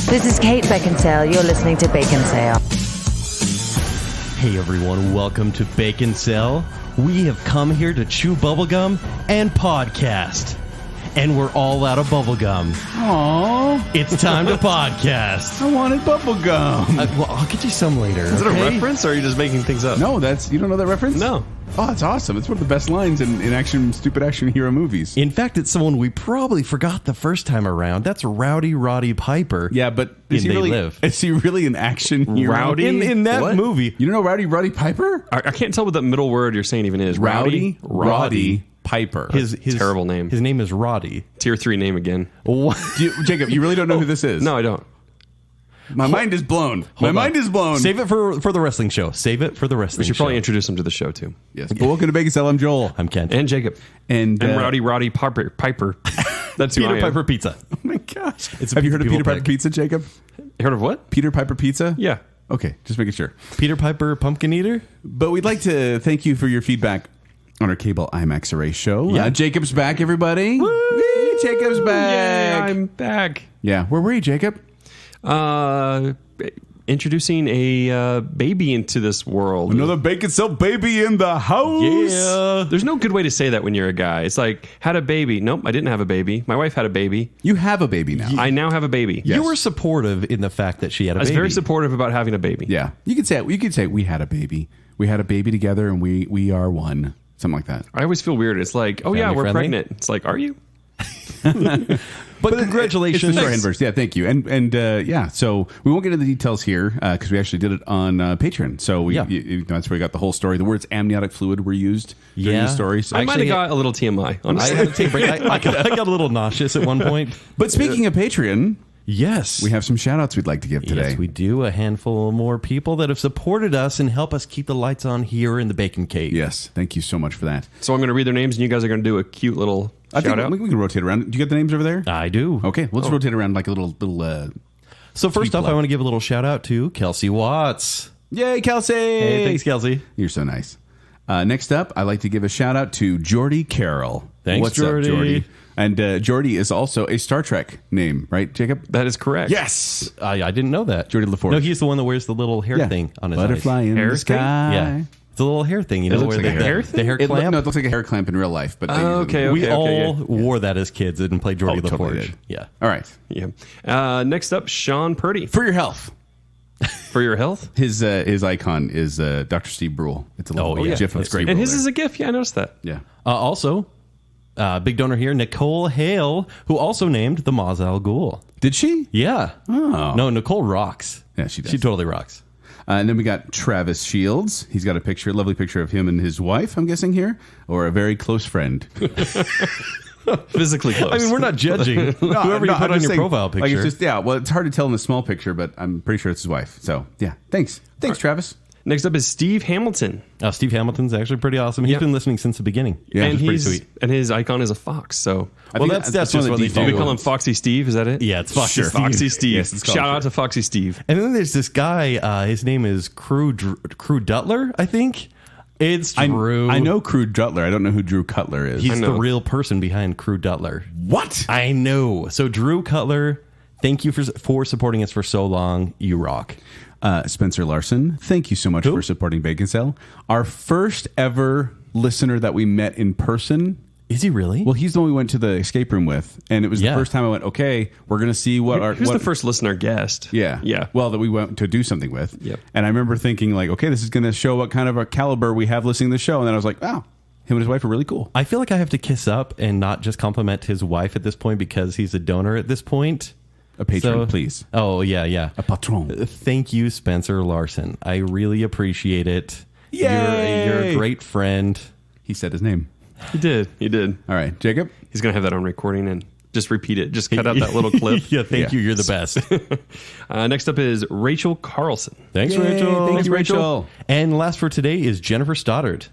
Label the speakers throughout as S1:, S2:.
S1: This is Kate Baconsale. You're listening to Baconsale.
S2: Hey everyone, welcome to Baconsale. We have come here to chew bubblegum and podcast. And we're all out of bubblegum.
S3: Aww.
S2: It's time to podcast.
S3: I wanted bubblegum.
S2: Well, I'll get you some later.
S4: Is it a reference, or are you just making things up?
S3: No, you don't know that reference?
S4: No.
S3: Oh, that's awesome. It's one of the best lines in stupid action hero movies.
S2: In fact, it's someone we probably forgot the first time around. That's Rowdy Roddy Piper.
S3: Yeah, but is he really an action hero?
S4: Rowdy?
S2: In that movie.
S3: You don't know Rowdy Roddy Piper?
S4: I can't tell what that middle word you're saying even is.
S3: Rowdy Roddy Piper.
S2: His
S4: terrible name.
S2: His name is Roddy.
S4: Tier 3 name again.
S2: What?
S3: Jacob, you really don't know who this is?
S4: No, I don't.
S3: My mind is blown. My mind is blown.
S2: Save it for the wrestling show. Save it for the wrestling show.
S4: We should probably introduce him to the show, too.
S3: Yes. But welcome to Baconsale. I'm Joel.
S2: I'm Kent.
S4: And Jacob.
S3: And
S4: Roddy Piper. That's who I
S2: Peter
S4: am.
S2: Piper Pizza.
S3: Oh, my gosh.
S2: Have
S3: you heard of Peter Piper Pizza, Jacob?
S4: Heard of what?
S3: Peter Piper Pizza?
S4: Yeah.
S3: Okay, just making sure.
S2: Peter Piper Pumpkin Eater?
S3: But we'd like to thank you for your feedback on our cable IMAX Array show.
S2: Yeah.
S3: Jacob's back, everybody. Woo! Jacob's back.
S4: Yay, I'm back.
S3: Yeah. Where were you, Jacob?
S4: Introducing a baby into this world.
S3: Another Baconsale baby in the house.
S4: Yeah. There's no good way to say that when you're a guy. It's like, had a baby. Nope, I didn't have a baby. My wife had a baby.
S3: You have a baby now.
S4: I now have a baby.
S3: Yes.
S2: You were supportive in the fact that she had a
S4: I was
S2: baby.
S4: very supportive about having a baby.
S3: Yeah. You could say we had a baby. We had a baby together and we are one. Something like that.
S4: I always feel weird. It's like, oh yeah,
S2: Family
S4: we're
S2: friendly?
S4: pregnant. It's like, are you?
S2: But congratulations.
S3: It's the story inverse. Yeah, thank you. And yeah, so we won't get into the details here because we actually did it on Patreon. So that's where we got the whole story. The words amniotic fluid were used during the story. So
S4: I might have got a little TMI.
S2: I had to take a break. I got a little nauseous at one point.
S3: But speaking of Patreon,
S2: yes,
S3: we have some shout outs we'd like to give today.
S2: Yes, we do. A handful more people that have supported us and help us keep the lights on here in the Bacon Cave.
S3: Yes, thank you so much for that.
S4: So I'm going to read their names, and you guys are going to do a cute little
S3: I
S4: shout
S3: think
S4: out.
S3: we can rotate around. Do you get the names over there?
S2: I do.
S3: Okay, let's rotate around like a little.
S2: So first off,
S3: love.
S2: I want to give a little shout out to Kelsey Watts.
S3: Yay, Kelsey!
S2: Hey, thanks, Kelsey.
S3: You're so nice. Next up, I'd like to give a shout out to Jordy Carroll.
S2: Thanks,
S3: What's
S2: Jordy.
S3: up, Jordy? And Jordy is also a Star Trek name, right, Jacob?
S4: That is correct.
S3: Yes!
S2: I didn't know that.
S3: Jordy LaForge.
S2: No, he's the one that wears the little hair thing on his
S3: Butterfly
S2: eyes.
S3: in
S4: Hair
S3: the
S4: thing?
S3: sky.
S2: Yeah. It's a little hair thing, you know,
S3: looks
S2: where
S3: like a hair
S2: the hair clamp.
S3: It looks like a hair clamp in real life. But
S4: Okay.
S2: We all wore that as kids and played Jordy LaForge.
S3: totally did.
S2: Yeah.
S3: All right.
S4: Yeah. Next up, Sean Purdy.
S3: For your health.
S4: For your health.
S3: His icon is Dr. Steve Brule. It's a little gif of
S2: That's
S3: Steve
S2: great.
S3: Brule
S4: And his
S3: there.
S4: is a GIF. Yeah, I noticed that.
S3: Yeah.
S2: Also, big donor here, Nicole Hale, who also named the Maz Al Ghul.
S3: Did she?
S2: Yeah.
S3: Oh.
S2: No, Nicole rocks.
S3: Yeah, she does.
S2: She totally rocks.
S3: And then we got Travis Shields. He's got a lovely picture of him and his wife, I'm guessing here, or a very close friend.
S4: Physically close.
S2: I mean, we're not judging whoever you put on your profile picture.
S3: Like it's just, well, it's hard to tell in the small picture, but I'm pretty sure it's his wife. So, yeah. Thanks, Travis.
S4: Next up is Steve Hamilton.
S2: Steve Hamilton's actually pretty awesome. He's been listening since the beginning.
S3: Yeah,
S4: and
S3: it's
S4: he's
S3: pretty sweet.
S4: And his icon is a fox. So
S3: I think
S2: that's
S3: one
S2: just
S3: of the
S2: what they
S3: default
S2: do.
S4: we call him
S3: ones.
S4: Foxy Steve. Is that it?
S2: Yeah, it's Foxy Steve.
S4: Foxy Steve.
S3: Yes, it's called
S4: Shout out to Foxy Steve.
S2: And then there's this guy, his name is Crew Dutler, I think. It's Drew.
S3: I know Crew Dutler. I don't know who Drew Cutler is.
S2: He's
S4: I
S2: the
S4: know.
S2: real person behind Crew Dutler.
S3: What?
S2: I know. So Drew Cutler, thank you for supporting us for so long. You rock.
S3: Spencer Larson, thank you so much for supporting Baconsale. Our first ever listener that we met in person.
S2: Is he really?
S3: Well, he's the one we went to the escape room with, and it was the first time I went, okay, we're going to see what our...
S4: Who's the first listener guest?
S3: Yeah.
S4: Yeah.
S3: Well, that we went to do something with.
S4: Yep.
S3: And I remember thinking, like, okay, this is going to show what kind of a caliber we have listening to the show. And then I was like, wow, him and his wife are really cool.
S2: I feel like I have to kiss up and not just compliment his wife at this point because he's a donor at this point.
S3: A patron, please.
S2: Oh, yeah.
S3: A patron.
S2: Thank you, Spencer Larson. I really appreciate it.
S3: Yay!
S2: You're a great friend.
S3: He said his name.
S4: He did.
S3: All right, Jacob?
S4: He's going to have that on recording and just repeat it. Just cut out that little clip.
S2: Yeah, thank you. You're the best.
S4: Next up is Rachel Carlson.
S2: Thanks,
S3: Yay,
S2: Rachel.
S3: thanks, Rachel.
S2: And last for today is Jennifer Stoddard.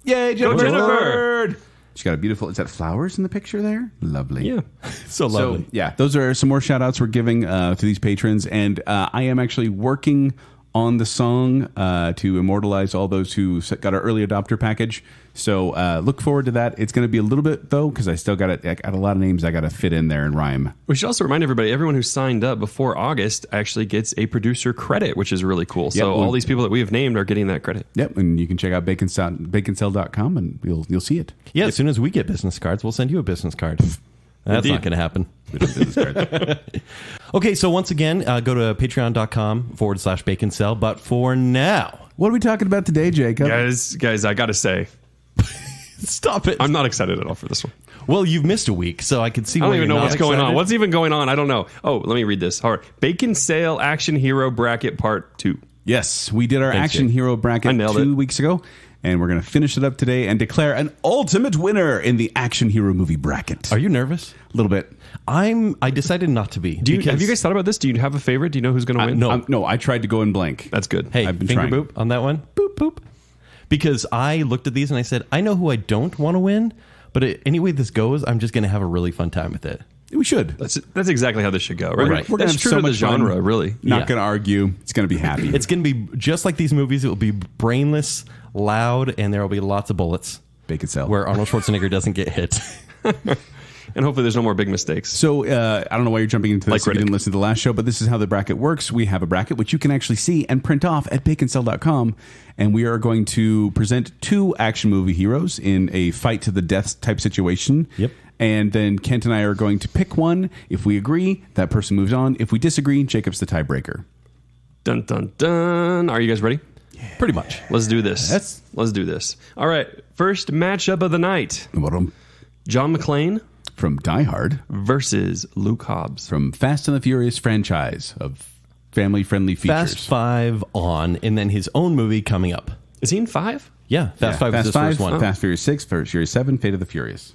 S3: Yay,
S4: Jennifer!
S3: She's got a beautiful... Is that flowers in the picture there? Lovely.
S4: Yeah.
S2: So lovely.
S3: So, yeah, those are some more shout-outs we're giving to these patrons. And I am actually working on the song to immortalize all those who got our early adopter package. So look forward to that. It's going to be a little bit, though, because I still got a lot of names I got to fit in there and rhyme.
S4: We should also remind everybody, everyone who signed up before August actually gets a producer credit, which is really cool. So all these people that we have named are getting that credit.
S3: Yep, and you can check out baconsale.com and you'll see it.
S2: Yeah, as soon as we get business cards, we'll send you a business card. That's not going to happen.
S3: We don't do business cards.
S2: Okay, so once again, go to patreon.com/baconsale. But for now,
S3: what are we talking about today, Jacob?
S4: Guys, I got to say,
S2: stop it.
S4: I'm not excited at all for this one.
S2: Well, you've missed a week, so I could see.
S4: I don't even know what's going on.
S2: Excited.
S4: What's even going on? I don't know. Oh, let me read this. All right. Baconsale Action Hero Bracket Part 2.
S3: Yes, we did our Action Hero bracket 2 weeks ago, and we're going to finish it up today and declare an ultimate winner in the Action Hero movie bracket.
S2: Are you nervous?
S3: A little bit.
S2: I decided not to be.
S4: Have you guys thought about this? Do you have a favorite? Do you know who's going to win?
S3: No, I tried to go in blank.
S4: That's good.
S2: Hey,
S3: I've been
S2: finger
S3: trying.
S2: boop on that one. Boop, boop. Because I looked at these and I said, I know who I don't want to win, but any way this goes, I'm just going to have a really fun time with it.
S3: We should.
S4: That's exactly how this should go, right?
S3: We're going to have
S4: true
S3: so
S4: to the
S3: much
S4: genre,
S3: fun.
S4: really.
S3: Not going to argue. It's going to be happy.
S2: It's going to be just like these movies. It will be brainless, loud, and there will be lots of bullets.
S3: Baconsale.
S2: Where Arnold Schwarzenegger doesn't get hit.
S4: And hopefully there's no more big mistakes.
S3: So I don't know why you're jumping into this if you didn't listen to the last show, but this is how the bracket works. We have a bracket which you can actually see and print off at baconsale.com, and we are going to present 2 action movie heroes in a fight to the death type situation.
S2: Yep.
S3: And then Kent and I are going to pick one. If we agree, that person moves on. If we disagree, Jacob's the tiebreaker.
S4: Dun, dun, dun. Are you guys ready?
S3: Yeah.
S2: Pretty much.
S4: Let's do this. Let's do this. All right. First matchup of the night. John McClane
S3: from Die Hard
S4: versus Luke Hobbs
S3: from Fast and the Furious franchise of family-friendly features.
S2: Fast 5 on, and then his own movie coming up.
S4: Is he in 5?
S2: Yeah, Fast 5 is his first one.
S3: Fast Furious 6, Fast Furious 7, Fate of the Furious.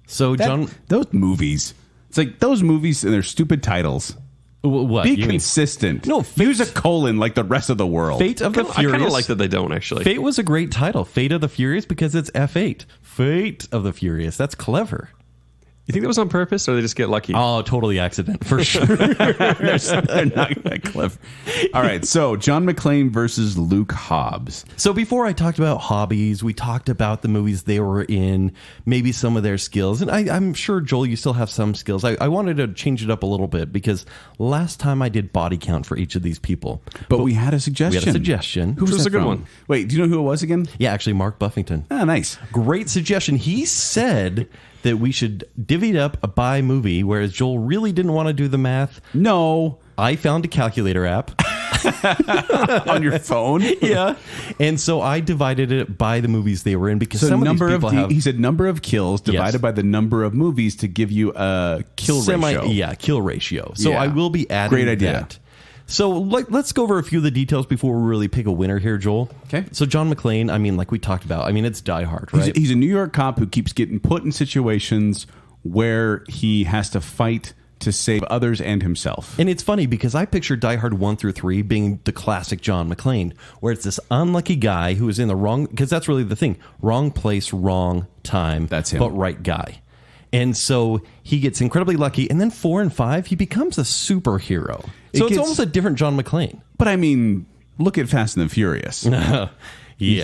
S2: So
S3: those movies, it's like those movies and their stupid titles.
S2: What?
S3: Be consistent.
S2: No,
S3: use a colon like the rest of the world.
S2: Fate of the Furious.
S4: I kind of like that they don't, actually.
S2: Fate was a great title. Fate of the Furious, because it's F8. Fate of the Furious. That's clever.
S4: You think that was on purpose, or they just get lucky?
S2: Oh, totally accident, for sure.
S3: They're not that clever. All right, so John McClane versus Luke Hobbs.
S2: So before I talked about hobbies, we talked about the movies they were in, maybe some of their skills. And I'm sure, Joel, you still have some skills. I wanted to change it up a little bit, because last time I did body count for each of these people.
S3: But we had a suggestion.
S2: Who
S4: was a good one?
S3: Wait, do you know who it was again?
S2: Yeah, actually, Mark Buffington.
S3: Ah, nice.
S2: Great suggestion. He said that we should divvy it up by movie, whereas Joel really didn't want to do the math.
S3: No.
S2: I found a calculator app.
S3: On your phone?
S2: Yeah. And so I divided it by the movies they were in, because some of these people have...
S3: He said number of kills divided by the number of movies to give you a kill ratio.
S2: Yeah, kill ratio. So
S3: Yeah.
S2: I will be adding
S3: Great idea.
S2: that. So let's go over a few of the details before we really pick a winner here, Joel.
S3: Okay.
S2: So John McClane, I mean, like we talked about, I mean, it's Die Hard, right?
S3: He's a New York cop who keeps getting put in situations where he has to fight to save others and himself.
S2: And it's funny because I picture Die Hard 1 through 3 being the classic John McClane, where it's this unlucky guy who is in the wrong, because that's really the thing, wrong place, wrong time.
S3: That's him.
S2: But right guy. And so he gets incredibly lucky. And then 4 and 5, he becomes a superhero. So it's almost a different John McClane.
S3: But I mean, look at Fast and the Furious.
S2: Yeah.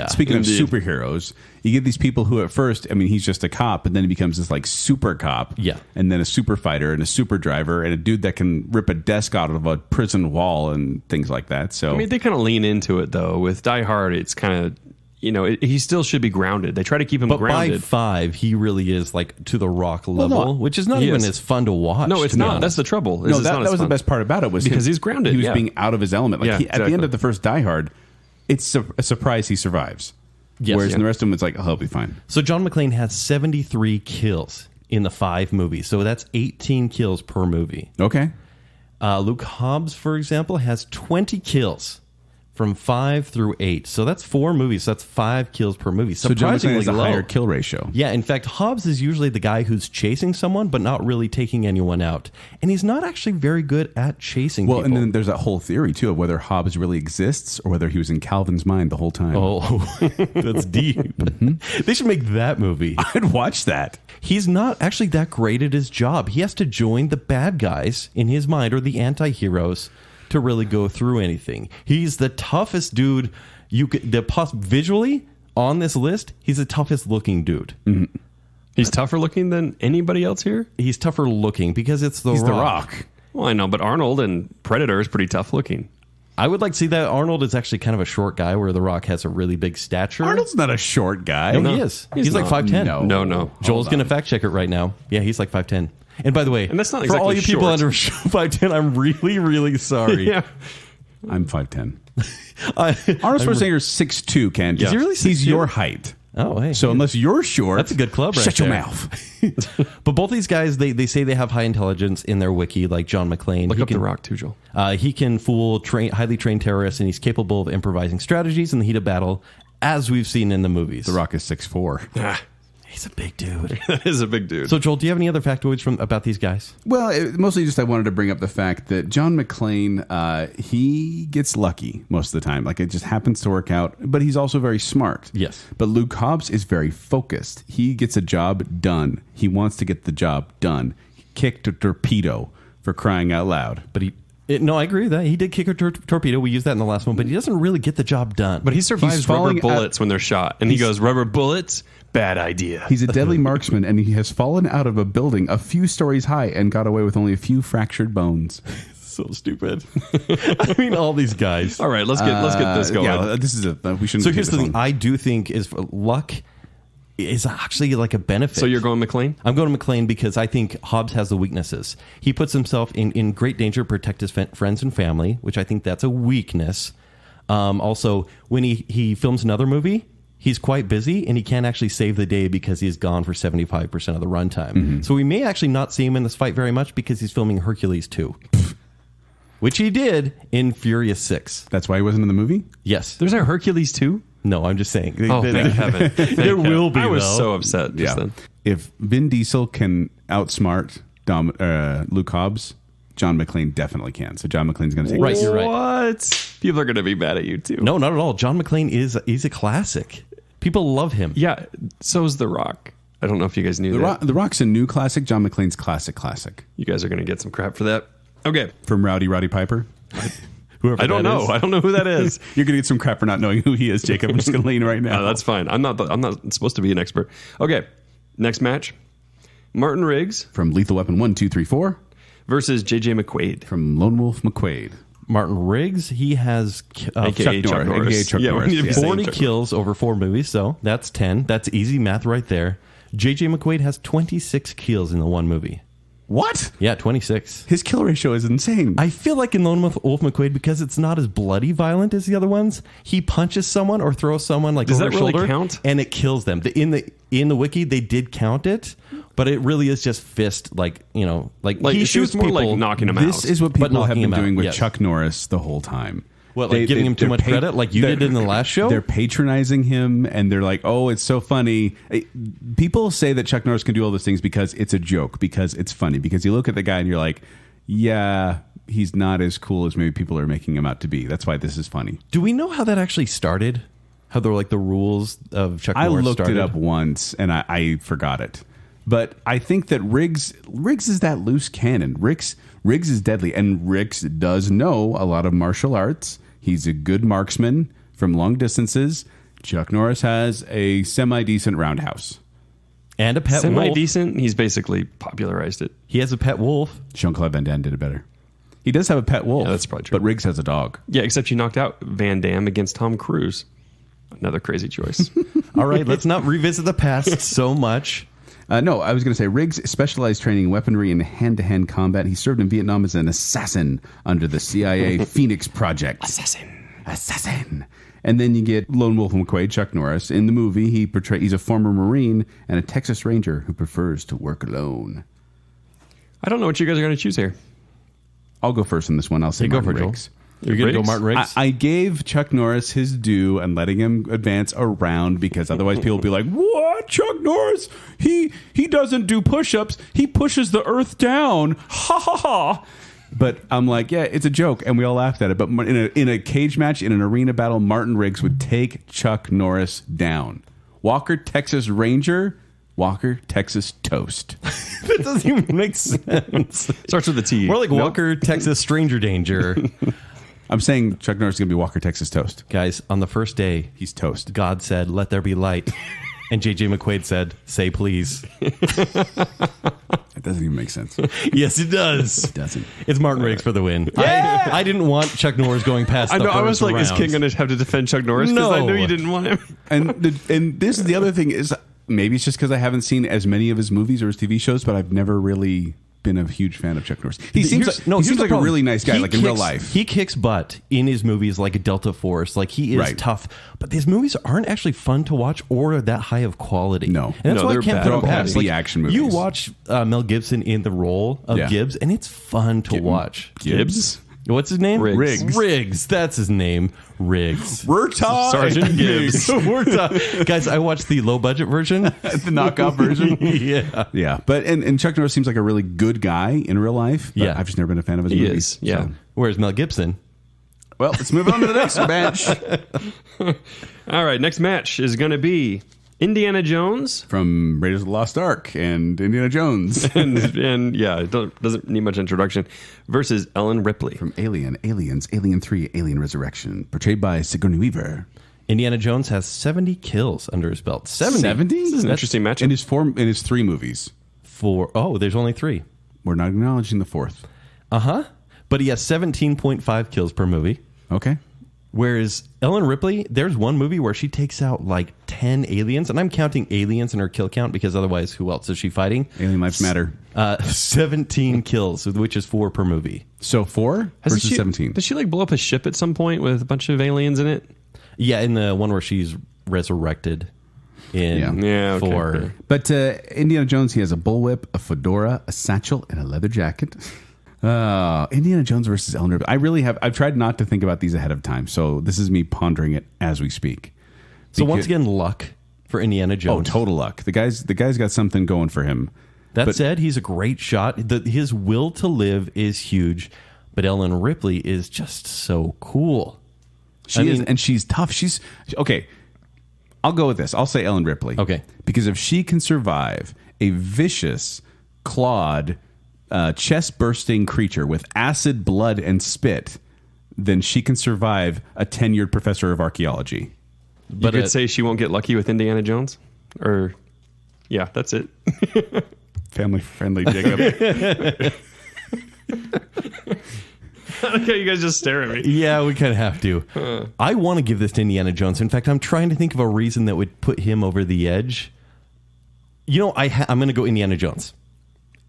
S3: Speaking
S4: Indeed.
S3: of superheroes, you get these people who at first, I mean, he's just a cop, and then he becomes this like super cop.
S2: Yeah.
S3: And then a super fighter and a super driver and a dude that can rip a desk out of a prison wall and things like that. So
S4: I mean, they kind of lean into it, though. With Die Hard, it's kind of, he still should be grounded. They try to keep him grounded.
S2: By 5, he really is like to the Rock level,
S3: no,
S2: which is not even as fun to watch.
S4: No, it's
S2: to be
S4: not.
S2: honest.
S4: That's the trouble.
S3: no, that was the best part about it was
S4: because he's grounded.
S3: He was being out of his element. Like
S4: Yeah,
S3: at the
S4: exactly.
S3: end of the first Die Hard, it's a surprise he survives.
S2: Yes.
S3: Whereas
S2: Yeah.
S3: in the rest of them, it's like, oh, he'll be fine.
S2: So John McClane has 73 kills in the 5 movies. So that's 18 kills per movie.
S3: Okay.
S2: Luke Hobbs, for example, has 20 kills from 5 through 8. So that's 4 movies. So that's 5 kills per movie.
S3: So John McClane has a
S2: low.
S3: higher kill ratio.
S2: Yeah, in fact, Hobbs is usually the guy who's chasing someone, but not really taking anyone out. And he's not actually very good at chasing people.
S3: And then there's that whole theory, too, of whether Hobbs really exists or whether he was in Calvin's mind the whole time.
S2: Oh, that's deep. They should make that movie.
S3: I'd watch that.
S2: He's not actually that great at his job. He has to join the bad guys in his mind, or the anti-heroes, to really go through anything. He's the toughest dude you could visually on this list. He's the toughest looking dude.
S3: Mm-hmm.
S4: He's tougher looking than anybody else here?
S2: He's tougher looking because it's
S3: He's
S2: The
S3: The
S2: Rock.
S3: Rock.
S4: Well, I know, but Arnold and Predator is pretty tough looking.
S2: I would like to see that. Arnold is actually kind of a short guy where The Rock has a really big stature.
S3: Arnold's not a short guy.
S2: No, he is. He's like
S4: not.
S2: 5'10".
S4: No.
S2: Joel's going to fact check it right now. Yeah, he's like 5'10". And by the way,
S4: And that's not
S2: for all
S4: exactly
S2: you people
S4: short.
S2: under 5'10", I'm really, really sorry.
S4: Yeah.
S3: I'm 5'10".
S2: Arnold
S3: Arnold Schwarzenegger's 6'2", Ken.
S2: Is he really
S3: He's
S2: 6'2"?
S3: your height.
S2: Oh, hey.
S3: So unless you're short...
S2: That's a good club right
S3: shut your
S2: there.
S3: mouth.
S2: But both these guys, they say they have high intelligence in their wiki, like John McClane.
S4: Look
S2: He
S4: up
S2: can-
S4: The Rock, too, Joel.
S2: He can fool highly trained terrorists, and he's capable of improvising strategies in the heat of battle, as we've seen in the movies.
S3: The Rock is 6'4".
S2: He's a big dude.
S4: That is a big dude.
S2: So, Joel, do you have any other factoids about these guys?
S3: Well, mostly just I wanted to bring up the fact that John McClane, he gets lucky most of the time. Like, it just happens to work out, but he's also very smart.
S2: Yes.
S3: But Luke Hobbs is very focused. He gets a job done. He wants to get the job done. He kicked a torpedo, for crying out loud.
S2: But no, I agree with that. He did kick a torpedo. We used that in the last one, but he doesn't really get the job done.
S4: But he survives
S3: He's
S4: rubber
S3: falling
S4: bullets when they're shot. And he goes, rubber bullets? Bad idea.
S3: He's a deadly marksman, and he has fallen out of a building a few stories high and got away with only a few fractured bones.
S2: so stupid. I mean, all these guys.
S4: All right, let's get this going.
S3: Yeah, this is we shouldn't.
S2: So
S3: take
S2: here's
S3: this
S2: the thing.
S3: long.
S2: I do think is luck is actually like a benefit.
S4: So you're going McClane?
S2: I'm going to McClane because I think Hobbs has the weaknesses. He puts himself in great danger to protect his friends and family, which I think that's a weakness. Also, when he films another movie, he's quite busy and he can't actually save the day because he's gone for 75% of the runtime. Mm-hmm. So we may actually not see him in this fight very much because he's filming Hercules 2. Which he did in Furious 6.
S3: That's why he wasn't in the movie?
S2: Yes.
S4: There's a Hercules 2?
S2: No, I'm just saying.
S4: Oh, thank heaven.
S2: There will be,
S4: I was
S2: though.
S4: so upset just then.
S3: If Vin Diesel can outsmart Luke Hobbs, John McClane definitely can. So John McClane's going to take
S2: Right,
S3: this.
S2: you're right.
S4: What? People are going to be mad at you, too.
S2: No, not at all. John McClane he's a classic. People love him.
S4: Yeah, so is The Rock. I don't know if you guys knew that.
S3: The Rock's a new classic. John McClane's classic.
S4: You guys are going to get some crap for that. Okay.
S3: From Roddy Piper.
S2: Whoever
S4: I don't
S2: that
S4: know.
S2: is.
S4: I don't know who that is.
S3: You're going to get some crap for not knowing who he is, Jacob. I'm just going to lean right now.
S4: No, that's fine. I'm not supposed to be an expert. Okay. Next match. Martin Riggs
S3: From Lethal Weapon 1, 2, 3, 4.
S4: versus JJ McQuaid.
S3: From Lone Wolf McQuaid.
S2: Martin Riggs, he has
S4: AKA Chuck Norris.
S3: AKA Chuck
S4: Yeah, we
S3: Norris.
S4: need to be
S3: Yeah.
S4: saying
S2: 40
S4: Chuck
S2: kills over 4 movies, so that's 10. That's easy math right there. JJ McQuaid has 26 kills in the one movie.
S3: What?
S2: Yeah, 26.
S3: His kill ratio is insane.
S2: I feel like in Lone Wolf McQuaid, because it's not as bloody violent as the other ones, he punches someone or throws someone like
S4: Does
S2: over
S4: that
S2: the
S4: really
S2: shoulder,
S4: count?
S2: and it kills them. In the wiki, they did count it, but it really is just fist, like he shoots
S4: more
S2: people.
S4: like knocking him
S3: This
S4: out.
S3: is what
S2: But
S3: people have
S2: knocking
S3: been
S2: him out,
S3: doing with
S2: yes.
S3: Chuck Norris the whole time.
S2: What, like giving him too much credit, like you did in the last show?
S3: They're patronizing him, and they're like, "Oh, it's so funny." People say that Chuck Norris can do all those things because it's a joke, because it's funny, because you look at the guy and you're like, "Yeah, he's not as cool as maybe people are making him out to be." That's why this is funny.
S2: Do we know how that actually started? How the rules of Chuck Norris
S3: I looked
S2: started?
S3: it up once and I forgot it. But I think that Riggs is that loose cannon. Riggs is deadly, and Riggs does know a lot of martial arts. He's a good marksman from long distances. Chuck Norris has a semi-decent roundhouse.
S2: And a pet wolf.
S4: Semi-decent. He's basically popularized it.
S2: He has a pet wolf.
S3: Jean-Claude Van Damme did it better. He does have a pet wolf.
S4: Yeah, that's probably true.
S3: But Riggs has a dog.
S4: Yeah, except you knocked out Van Damme against Tom Cruise. Another crazy choice.
S2: All right, let's not revisit the past so much.
S3: No, I was going to say Riggs specialized training in weaponry and hand-to-hand combat. He served in Vietnam as an assassin under the CIA Phoenix Project. Assassin. And then you get Lone Wolf McQuaid, Chuck Norris. In the movie, he's a former Marine and a Texas Ranger who prefers to work alone.
S4: I don't know what you guys are going to choose here.
S3: I'll go first on this one. I'll say
S2: Go
S3: Martin
S2: for it, Joel.
S3: Riggs.
S2: You're going to go
S4: Riggs?
S2: Martin Riggs?
S3: I gave Chuck Norris his due and letting him advance around, because otherwise people will be like, "What? Chuck Norris? He doesn't do push-ups. He pushes the earth down. Ha ha ha." But I'm like, yeah, it's a joke, and we all laughed at it. But in a cage match, in an arena battle, Martin Riggs would take Chuck Norris down. Walker, Texas Ranger, Walker Texas Toast.
S2: That doesn't even make sense.
S4: Starts with a T.
S2: More like Walker Texas Stranger Danger.
S3: I'm saying Chuck Norris is going to be Walker Texas Toast.
S2: Guys, on the first day,
S3: He's toast.
S2: God said, "Let there be light." And J.J. McQuaid said, "Say please."
S3: That doesn't even make sense.
S2: Yes, it does.
S3: It doesn't.
S2: It's Martin Riggs for the win. Yeah! I didn't want Chuck Norris going past
S4: I
S2: the
S4: know. I was
S2: first
S4: like, is
S2: round.
S4: King going to have to defend Chuck Norris? Because I
S2: No.
S4: knew you didn't want him.
S3: And this is the other thing is maybe it's just because I haven't seen as many of his movies or his TV shows, but I've never really been a huge fan of Chuck Norris. He seems like a really nice guy, like in real life.
S2: He kicks butt in his movies like a Delta Force. Like he is
S3: Right.
S2: tough, but these movies aren't actually fun to watch or that high of quality.
S3: No.
S2: and that's
S4: No,
S2: why I
S4: they're
S2: can't
S4: bad.
S2: put them
S3: They're all
S2: past.
S3: heavy action movies.
S2: You watch Mel Gibson in the role of
S3: Yeah.
S2: Gibbs, and it's fun to watch.
S4: Gibbs?
S2: What's his name?
S4: Riggs.
S2: Riggs. That's his name. Riggs.
S3: Murtaugh
S4: Sergeant
S3: and
S4: Gibbs.
S2: Guys, I watched the low budget version.
S3: the knockoff version.
S2: Yeah.
S3: Yeah, but and Chuck Norris seems like a really good guy in real life. But
S2: Yeah.
S3: I've just never been a fan of his
S4: He
S3: movies.
S4: is, yeah.
S3: So.
S2: Where's Mel Gibson?
S3: Well, let's move on to the next match
S4: All right, next match is going to be Indiana Jones.
S3: from Raiders of the Lost Ark and Indiana Jones
S4: and yeah, it doesn't need much introduction, versus Ellen Ripley.
S3: from Aliens, Alien 3, Alien Resurrection, portrayed by Sigourney Weaver.
S2: Indiana Jones has 70 kills under his belt. 70?
S3: 70?
S4: This is an interesting matchup.
S3: In his 3 movies.
S2: There's only 3.
S3: We're not acknowledging the 4th.
S2: But he has 17.5 kills per movie.
S3: Okay.
S2: Whereas Ellen Ripley, there's one movie where she takes out like 10 aliens, and I'm counting aliens in her kill count because otherwise, who else is she fighting?
S3: Alien Lives Matter.
S2: 17 kills, which is 4 per movie.
S3: So 4 versus
S4: she,
S3: 17.
S4: Does she like blow up a ship at some point with a bunch of aliens in it?
S2: Yeah, in the one where she's resurrected in
S4: Yeah, okay,
S2: 4.
S4: fair.
S3: But Indiana Jones, he has a bullwhip, a fedora, a satchel, and a leather jacket. Indiana Jones versus Ellen Ripley. I've tried not to think about these ahead of time, so this is me pondering it as we speak.
S2: So once again, luck for Indiana
S3: Oh,
S2: Jones.
S3: total luck. The guy's got something going for him.
S2: That
S3: But-
S2: said, he's a great shot. His will to live is huge, but Ellen Ripley is just so cool.
S3: She is, and she's tough. She's okay. I'll go with this. I'll say Ellen Ripley.
S2: Okay.
S3: Because if she can survive a vicious, clawed, chest-bursting creature with acid, blood, and spit, then she can survive a tenured professor of archaeology.
S4: But you could say she won't get lucky with Indiana Jones? Or, yeah, that's it.
S3: Family-friendly, Jacob.
S4: I like how you guys just stare at me.
S2: Yeah, we kind of have to. I want to give this to Indiana Jones. In fact, I'm trying to think of a reason that would put him over the edge. You know, I'm going to go Indiana Jones.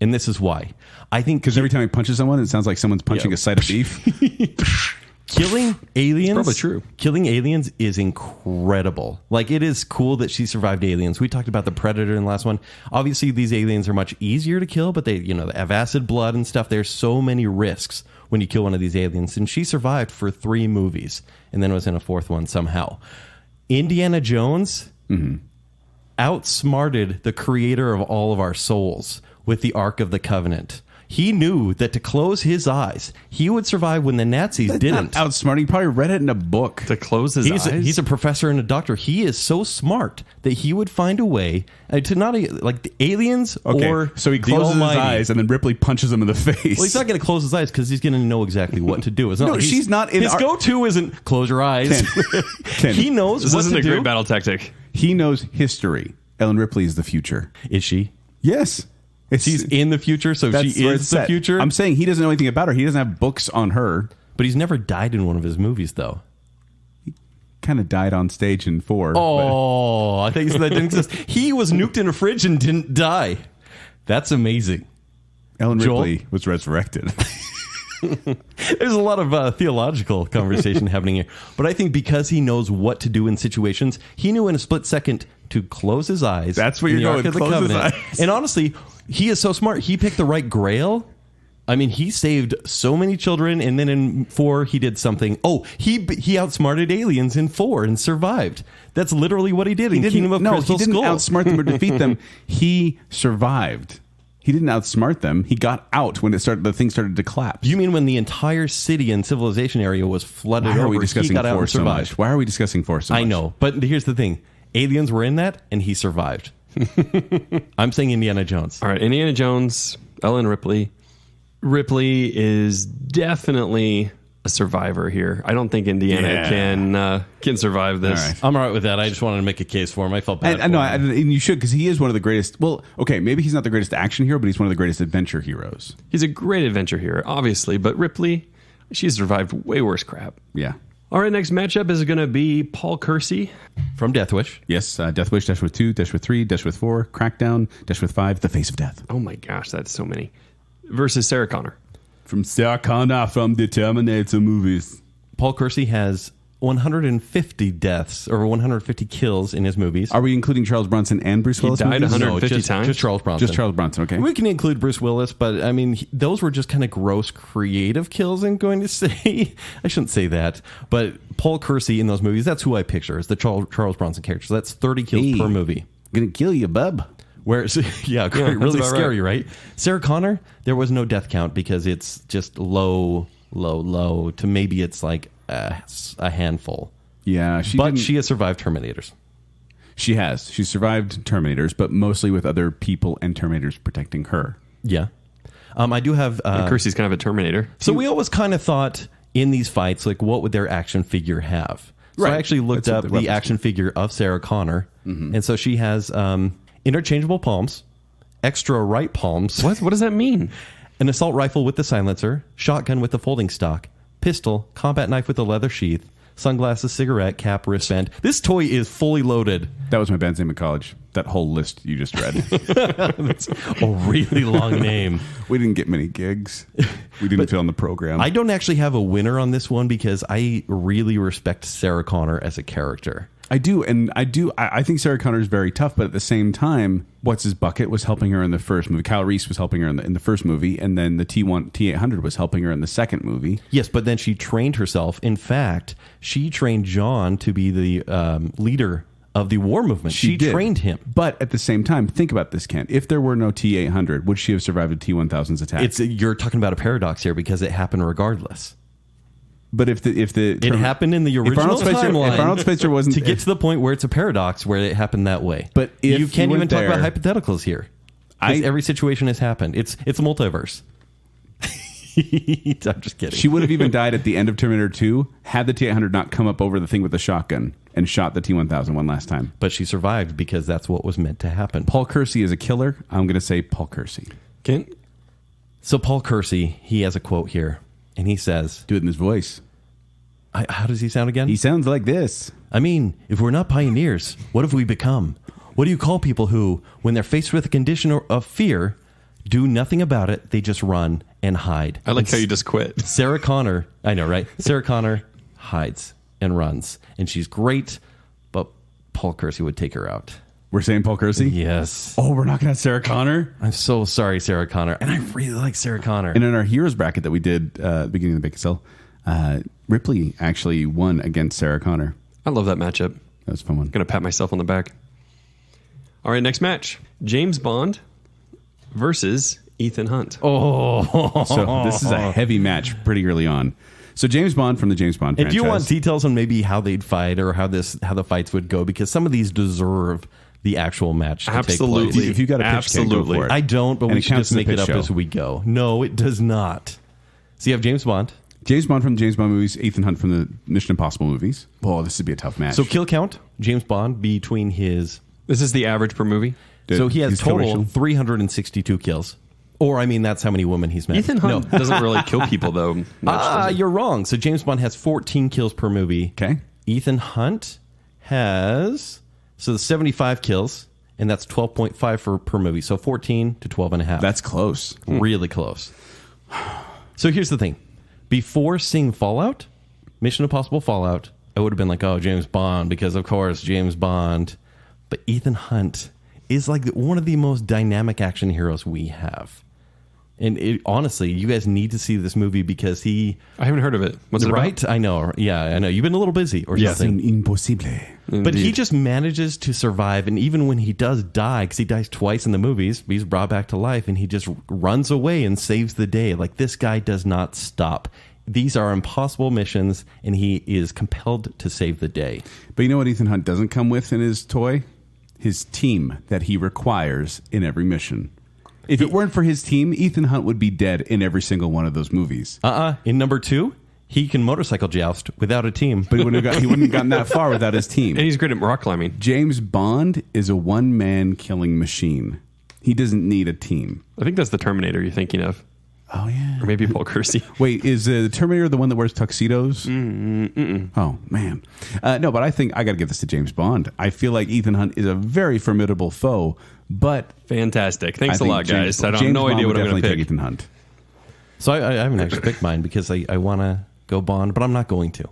S2: And this is why. I think
S3: Because every time he punches someone, it sounds like someone's punching a side of beef.
S2: killing aliens,
S4: probably true.
S2: Killing aliens is incredible. Like, it is cool that she survived aliens. We talked about the Predator in the last one. Obviously, these aliens are much easier to kill, but they have acid blood and stuff. There's so many risks when you kill one of these aliens. And she survived for 3 movies and then was in a 4th one somehow. Indiana Jones outsmarted the creator of all of our souls with the Ark of the Covenant. He knew that to close his eyes, he would survive when the Nazis didn't.
S3: Not outsmarting. He probably read it in a book.
S4: To close his eyes?
S2: He's a professor and a doctor. He is so smart that he would find a way to not like the aliens or
S3: so he
S2: the
S3: closes his
S2: Almighty.
S3: eyes and then Ripley punches him in the face.
S2: Well, he's not going to close his eyes because he's going to know exactly what to do. It's not
S3: No,
S2: like
S3: she's not in
S2: his
S3: our-
S2: go-to isn't close your eyes.
S3: Ken,
S2: He knows
S4: This
S2: what
S4: isn't
S2: to
S4: a
S2: do.
S4: great battle tactic.
S3: He knows history. Ellen Ripley is the future.
S2: Is she?
S3: Yes.
S2: She's in the future, so she
S3: where
S2: is
S3: it's
S2: the
S3: set.
S2: future.
S3: I'm saying he doesn't know anything about her. He doesn't have books on her.
S2: But he's never died in one of his movies, though.
S3: Kind of died on stage in 4.
S2: Oh, I thought you said that didn't exist. He was nuked in a fridge and didn't die. That's amazing.
S3: Ellen
S2: Joel?
S3: Ripley was resurrected.
S2: There's a lot of theological conversation happening here. But I think because he knows what to do in situations, he knew in a split second to close his eyes.
S3: That's what
S2: in
S3: you're
S2: the Ark
S3: going,
S2: of the
S3: close his
S2: Covenant.
S3: eyes.
S2: And honestly, he is so smart. He picked the right grail. I mean, he saved so many children, and then in 4, he did something. Oh, he outsmarted aliens in 4 and survived. That's literally what he did in Kingdom of Crystal
S3: he didn't
S2: Skull.
S3: outsmart them or defeat them. He survived. He didn't outsmart them. He got out when the thing started to collapse.
S2: You mean when the entire city and civilization area was flooded
S3: Why are
S2: over,
S3: we
S2: he
S3: discussing
S2: got out and
S3: Force so
S2: survived?
S3: much? Why are we discussing Force so much?
S2: I know, but here's the thing. Aliens were in that, and he survived. I'm saying Indiana Jones.
S4: All right, Indiana Jones, Ellen Ripley. Ripley is definitely a survivor here. I don't think Indiana can survive this.
S3: All right.
S2: I'm all right with that. I just wanted to make a case for him. I felt bad.
S3: And you should, because he is one of the greatest. Well, okay, maybe he's not the greatest action hero, but he's one of the greatest adventure heroes.
S4: He's a great adventure hero, obviously, but Ripley, she's survived way worse crap.
S3: Yeah.
S4: All right, next matchup is going to be Paul Kersey
S2: From Death Wish.
S3: Yes, Death Wish, Death Wish 2, Death Wish 3, Death Wish 4, Crackdown, Death Wish 5, The Face of Death.
S4: Oh my gosh, that's so many. Versus Sarah Connor.
S3: From Sarah Connor from the Terminator movies.
S2: Paul Kersey has 150 deaths or 150 kills in his movies.
S3: Are we including Charles Bronson and Bruce Willis?
S4: He died
S3: movies?
S4: 150 times?
S2: Just Charles Bronson.
S3: Just Charles Bronson, okay.
S2: We can include Bruce Willis, but I mean, those were just kind of gross creative kills, I'm going to say. I shouldn't say that. But Paul Kersey in those movies, that's who I picture as the Charles Bronson character. So that's 30 kills per movie.
S3: Gonna kill you, bub.
S2: Whereas, really scary, right? Sarah Connor, there was no death count because it's just low to maybe it's like a handful.
S3: Yeah,
S2: she has survived Terminators.
S3: She has. She's survived Terminators, but mostly with other people and Terminators protecting her.
S2: Yeah. I do have...
S4: Kersey's kind of a Terminator.
S2: So we always kind of thought in these fights, like, what would their action figure have? So
S3: Right.
S2: I actually looked up the action figure of Sarah Connor. Mm-hmm. And so she has interchangeable palms, extra right palms.
S4: What does that mean?
S2: An assault rifle with the silencer, shotgun with the folding stock, pistol, combat knife with a leather sheath, sunglasses, cigarette, cap, wristband. This toy is fully loaded.
S3: That was my band's name in college. That whole list you just read.
S2: That's a really long name.
S3: We didn't get many gigs. We didn't fill in the program.
S2: I don't actually have a winner on this one because I really respect Sarah Connor as a character.
S3: I do, and I think Sarah Connor is very tough, but at the same time, What's His Bucket was helping her in the first movie. Kyle Reese was helping her in the first movie, and then the T800 was helping her in the second movie.
S2: Yes, but then she trained herself. In fact, she trained John to be the leader of the war movement. She trained him.
S3: But at the same time, think about this, Kent. If there were no T800, would she have survived a T1000's attack?
S2: You're talking about a paradox here because it happened regardless.
S3: But if
S2: it happened in the original timeline,
S3: if Arnold Spitzer wasn't
S2: to get to the point where it's a paradox where it happened that way.
S3: But if
S2: you can't even talk about hypotheticals here. Every situation has happened. It's a multiverse. I'm just kidding.
S3: She would have even died at the end of Terminator 2 had the T800 not come up over the thing with the shotgun and shot the T1000 one last time.
S2: But she survived because that's what was meant to happen.
S3: Paul Kersey is a killer. I'm going to say Paul Kersey.
S2: So Paul Kersey, he has a quote here, and he says...
S3: Do it in his voice.
S2: How does he sound again?
S3: He sounds like this.
S2: I mean, if we're not pioneers, what have we become? What do you call people who, when they're faced with a condition of fear, do nothing about it, they just run and hide?
S4: I like how you just quit.
S2: Sarah Connor, I know, right? Sarah Connor hides and runs, and she's great, but Paul Kersey would take her out.
S3: We're saying Paul Kersey?
S2: Yes.
S3: Oh, we're not going to have Sarah Connor?
S2: I'm so sorry, Sarah Connor. And I really like Sarah Connor.
S3: And in our Heroes bracket that we did at the beginning of the Baconsale, Ripley actually won against Sarah Connor.
S4: I love that matchup.
S3: That was a fun one.
S4: I'm going to pat myself on the back. All right, next match. James Bond versus Ethan Hunt.
S2: Oh.
S3: So this is a heavy match pretty early on. So James Bond from the James Bond franchise.
S2: If you want details on maybe how they'd fight or how the fights would go, because some of these deserve the actual match to take place.
S3: If you got a pitch, Ken, go for it.
S2: I don't, but we should just make it up
S3: show.
S2: as we go. No, it does not. So you have James Bond.
S3: James Bond from the James Bond movies, Ethan Hunt from the Mission Impossible movies. Oh, this would be a tough match.
S2: So kill count, James Bond between his...
S4: This is the average per movie?
S2: So he has total 362 kills. Or, I mean, that's how many women he's met.
S4: Ethan Hunt doesn't really kill people, though.
S2: You're wrong. So James Bond has 14 kills per movie.
S3: Okay.
S2: Ethan Hunt has... So 75 kills, and that's 12.5 per movie. So 14 to 12.5.
S3: That's close.
S2: Really close. So here's the thing. Before seeing Fallout, Mission Impossible Fallout, I would have been like, oh, James Bond, because of course, James Bond. But Ethan Hunt is like one of the most dynamic action heroes we have. And honestly, you guys need to see this movie because I
S4: haven't heard of it. What's it
S2: right?
S4: about?
S2: I know. Yeah, I know. You've been a little busy or something.
S3: Impossible.
S2: But he just manages to survive. And even when he does die, because he dies twice in the movies, he's brought back to life and he just runs away and saves the day. Like, this guy does not stop. These are impossible missions and he is compelled to save the day.
S3: But you know what Ethan Hunt doesn't come with in his toy? his team that he requires in every mission. If it weren't for his team, Ethan Hunt would be dead in every single one of those movies.
S2: In number 2, he can motorcycle joust without a team.
S3: But he wouldn't have gotten that far without his team.
S4: And he's great at rock climbing.
S3: James Bond is a one-man killing machine. He doesn't need a team.
S4: I think that's the Terminator you're thinking of.
S3: Oh, yeah.
S4: Or maybe Paul Kersey.
S3: Wait, is the Terminator the one that wears tuxedos? Oh, man. No, but I think I got to give this to James Bond. I feel like Ethan Hunt is a very formidable foe, but...
S4: Fantastic. Thanks a lot, guys. I don't have no idea what I'm going to pick.
S3: Ethan Hunt.
S2: So I haven't actually picked mine because I want to go Bond, but I'm not going to.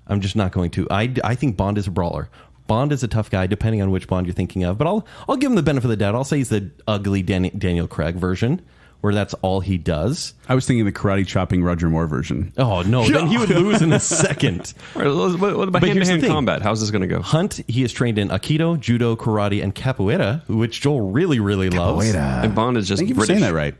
S2: I'm just not going to. I think Bond is a brawler. Bond is a tough guy, depending on which Bond you're thinking of. But I'll give him the benefit of the doubt. I'll say he's the ugly Daniel Craig version, where that's all he does.
S3: I was thinking the karate chopping Roger Moore version.
S2: Oh, no. Then he would lose in a second.
S4: All right, what about hand-to-hand combat? How's this going to go?
S2: Hunt, he is trained in Aikido, Judo, Karate, and Capoeira, which Joel really, really loves.
S3: Capoeira.
S4: And Bond is just
S3: Thank you for saying that right.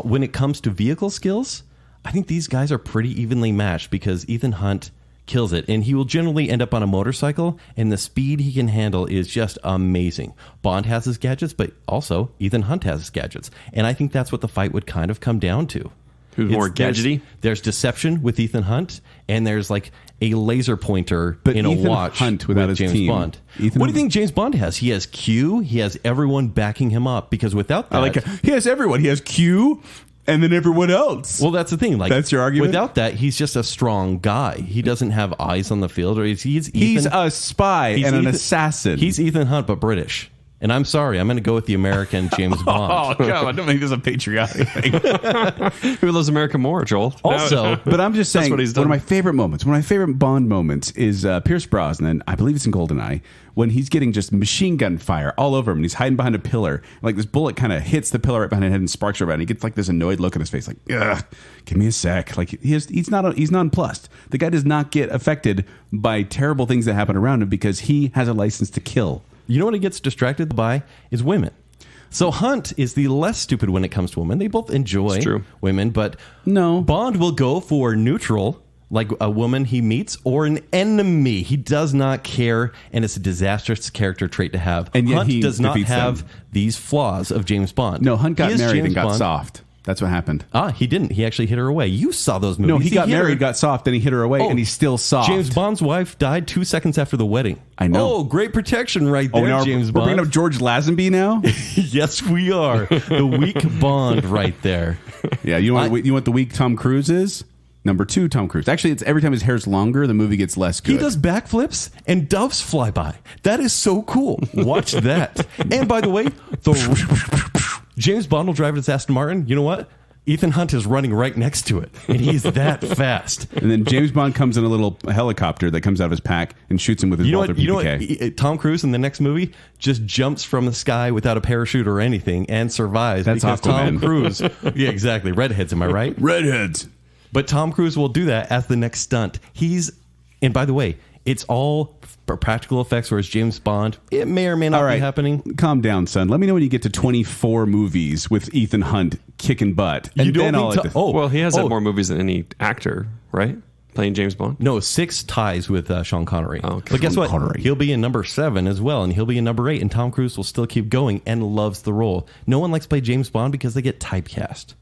S2: When it comes to vehicle skills, I think these guys are pretty evenly matched because Ethan Hunt kills it, and he will generally end up on a motorcycle, and the speed he can handle is just amazing. Bond has his gadgets, but also Ethan Hunt has his gadgets, and I think that's what the fight would kind of come down to.
S4: Who's more gadgety?
S2: There's deception with Ethan Hunt, and there's like a laser pointer in
S3: Ethan
S2: a watch
S3: Hunt without
S2: with
S3: his
S2: James
S3: team.
S2: Bond. What do you think James Bond has? He has Q. He has everyone backing him up because without that,
S3: he has everyone. He has Q. And then everyone else.
S2: Well, that's the thing. Like,
S3: that's your argument?
S2: Without that, he's just a strong guy. He doesn't have eyes on the field. Or he's
S3: a spy and an assassin.
S2: He's Ethan Hunt, but British. And I'm sorry, I'm going to go with the American James Bond.
S3: Oh, God, I don't think this is a patriotic thing.
S4: Who loves America more, Joel?
S2: Also,
S3: but I'm just saying,
S4: what he's done.
S3: one of my favorite moments, one of my favorite Bond moments is Pierce Brosnan, I believe it's in GoldenEye, when he's getting just machine gun fire all over him, and he's hiding behind a pillar. Like this bullet kind of hits the pillar right behind his head and sparks right behind. He gets like this annoyed look on his face, like, ugh, give me a sec. Like he's nonplussed. The guy does not get affected by terrible things that happen around him because he has a license to kill.
S2: You know what he gets distracted by is women. So Hunt is the less stupid when it comes to women. They both enjoy women, but
S3: no,
S2: Bond will go for neutral, like a woman he meets, or an enemy. He does not care, and it's a disastrous character trait to have.
S3: And yet
S2: Hunt
S3: he
S2: does not have
S3: them.
S2: These flaws of James Bond.
S3: No, Hunt got married
S2: James
S3: and got
S2: Bond.
S3: soft. That's what happened.
S2: He didn't. He actually hit her away. You saw those movies.
S3: No, he got married, got soft, then he hit her away, and he's still soft.
S2: James Bond's wife died 2 seconds after the wedding.
S3: I know.
S2: Oh, great protection right there,
S3: now
S2: James
S3: we're
S2: Bond.
S3: bringing up George Lazenby now?
S2: Yes, we are. The weak Bond right there.
S3: Yeah, you know what the weak Tom Cruise is? Number 2, Tom Cruise. Actually, it's every time his hair's longer, the movie gets less good.
S2: He does backflips and doves fly by. That is so cool. Watch that. And by the way, James Bond will drive his Aston Martin. You know what? Ethan Hunt is running right next to it, and he's that fast.
S3: And then James Bond comes in a little helicopter that comes out of his pack and shoots him with his Walther PPK.
S2: You know what? Tom Cruise in the next movie just jumps from the sky without a parachute or anything and survives.
S3: That's
S2: because
S3: Aquaman.
S2: Tom Cruise. Yeah, exactly. Redheads, am I right?
S3: Redheads.
S2: But Tom Cruise will do that as the next stunt. And by the way, it's all practical effects, whereas James Bond, it may or may not be happening.
S3: Calm down, son. Let me know when you get to 24 movies with Ethan Hunt kicking butt. And
S2: you don't
S3: then
S2: think
S4: well, he has had more movies than any actor, right? Playing James Bond?
S2: No, 6 ties with Sean Connery.
S4: Oh, okay.
S2: But guess what?
S3: Connery.
S2: He'll be in number 7 as well, and he'll be in number 8, and Tom Cruise will still keep going and loves the role. No one likes to play James Bond because they get typecast.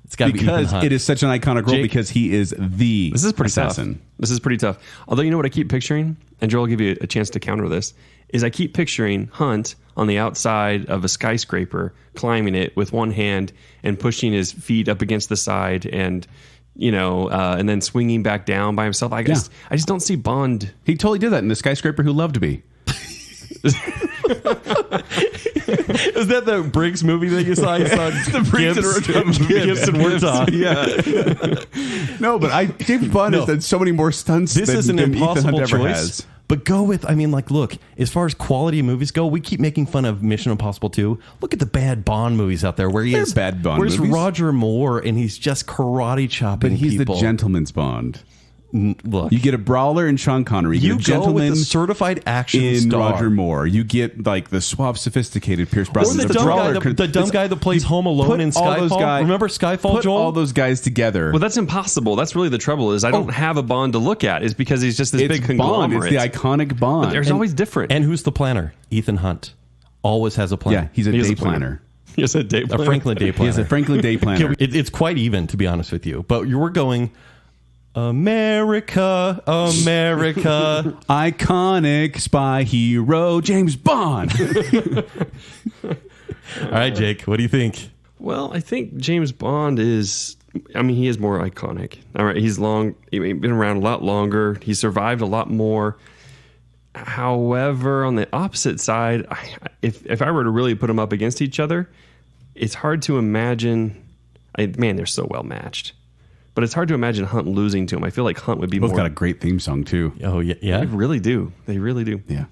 S2: It's got to be Ethan Hunt.
S3: It is such an iconic role because he is the
S4: This is pretty
S3: assassin.
S4: tough. This is pretty tough. Although, you know what I keep picturing, and Joel will give you a chance to counter this, is I keep picturing Hunt on the outside of a skyscraper, climbing it with one hand and pushing his feet up against the side and, and then swinging back down by himself. I just don't see Bond.
S3: He totally did that in The Skyscraper Who Loved Me.
S2: Is that the Briggs movie that you saw? You saw
S3: the Briggs
S2: and Werthoff. Yeah.
S3: No, but James Bond has done so many more stunts
S2: This
S3: than
S2: is an
S3: Ethan
S2: impossible
S3: Hunt ever
S2: choice.
S3: has.
S2: But go with, look, as far as quality of movies go, we keep making fun of Mission Impossible 2. Look at the bad Bond movies out there where
S3: They're bad Bond
S2: where's
S3: movies.
S2: Roger Moore and he's just karate chopping
S3: But he's
S2: people.
S3: the gentleman's Bond.
S2: Look,
S3: You get a brawler in Sean Connery. You get a
S2: go with
S3: gentleman
S2: the certified action
S3: in
S2: star.
S3: Roger Moore. You get like the suave, sophisticated Pierce
S2: Or
S3: Brosnan.
S2: the dumb guy that plays Home Alone in Skyfall. Remember Skyfall,
S3: put
S2: Joel?
S3: all those guys together.
S4: Well, that's impossible. That's really the trouble. Is I don't have a Bond to look at. Is because he's just this
S3: it's
S4: big
S3: Bond.
S4: conglomerate.
S3: It's the iconic Bond.
S4: But there's always different.
S2: And who's the planner? Ethan Hunt. Always has a plan.
S3: Yeah, he's a day planner.
S4: He has a day planner.
S2: A Franklin day planner.
S3: He has a Franklin day planner.
S2: It's quite even, to be honest with you. But you were going, America, America.
S3: Iconic spy hero James Bond.
S2: All right, Jake, what do you think?
S4: Well, I think James Bond is. I mean, he is more iconic. All right, he's been around a lot longer. He survived a lot more. However, on the opposite side, if I were to really put them up against each other, it's hard to imagine. Man, they're so well matched. But it's hard to imagine Hunt losing to him. I feel like Hunt would be
S3: Both
S4: more.
S3: got a great theme song too.
S2: Oh, yeah.
S4: They really do. They really do.
S3: Yeah.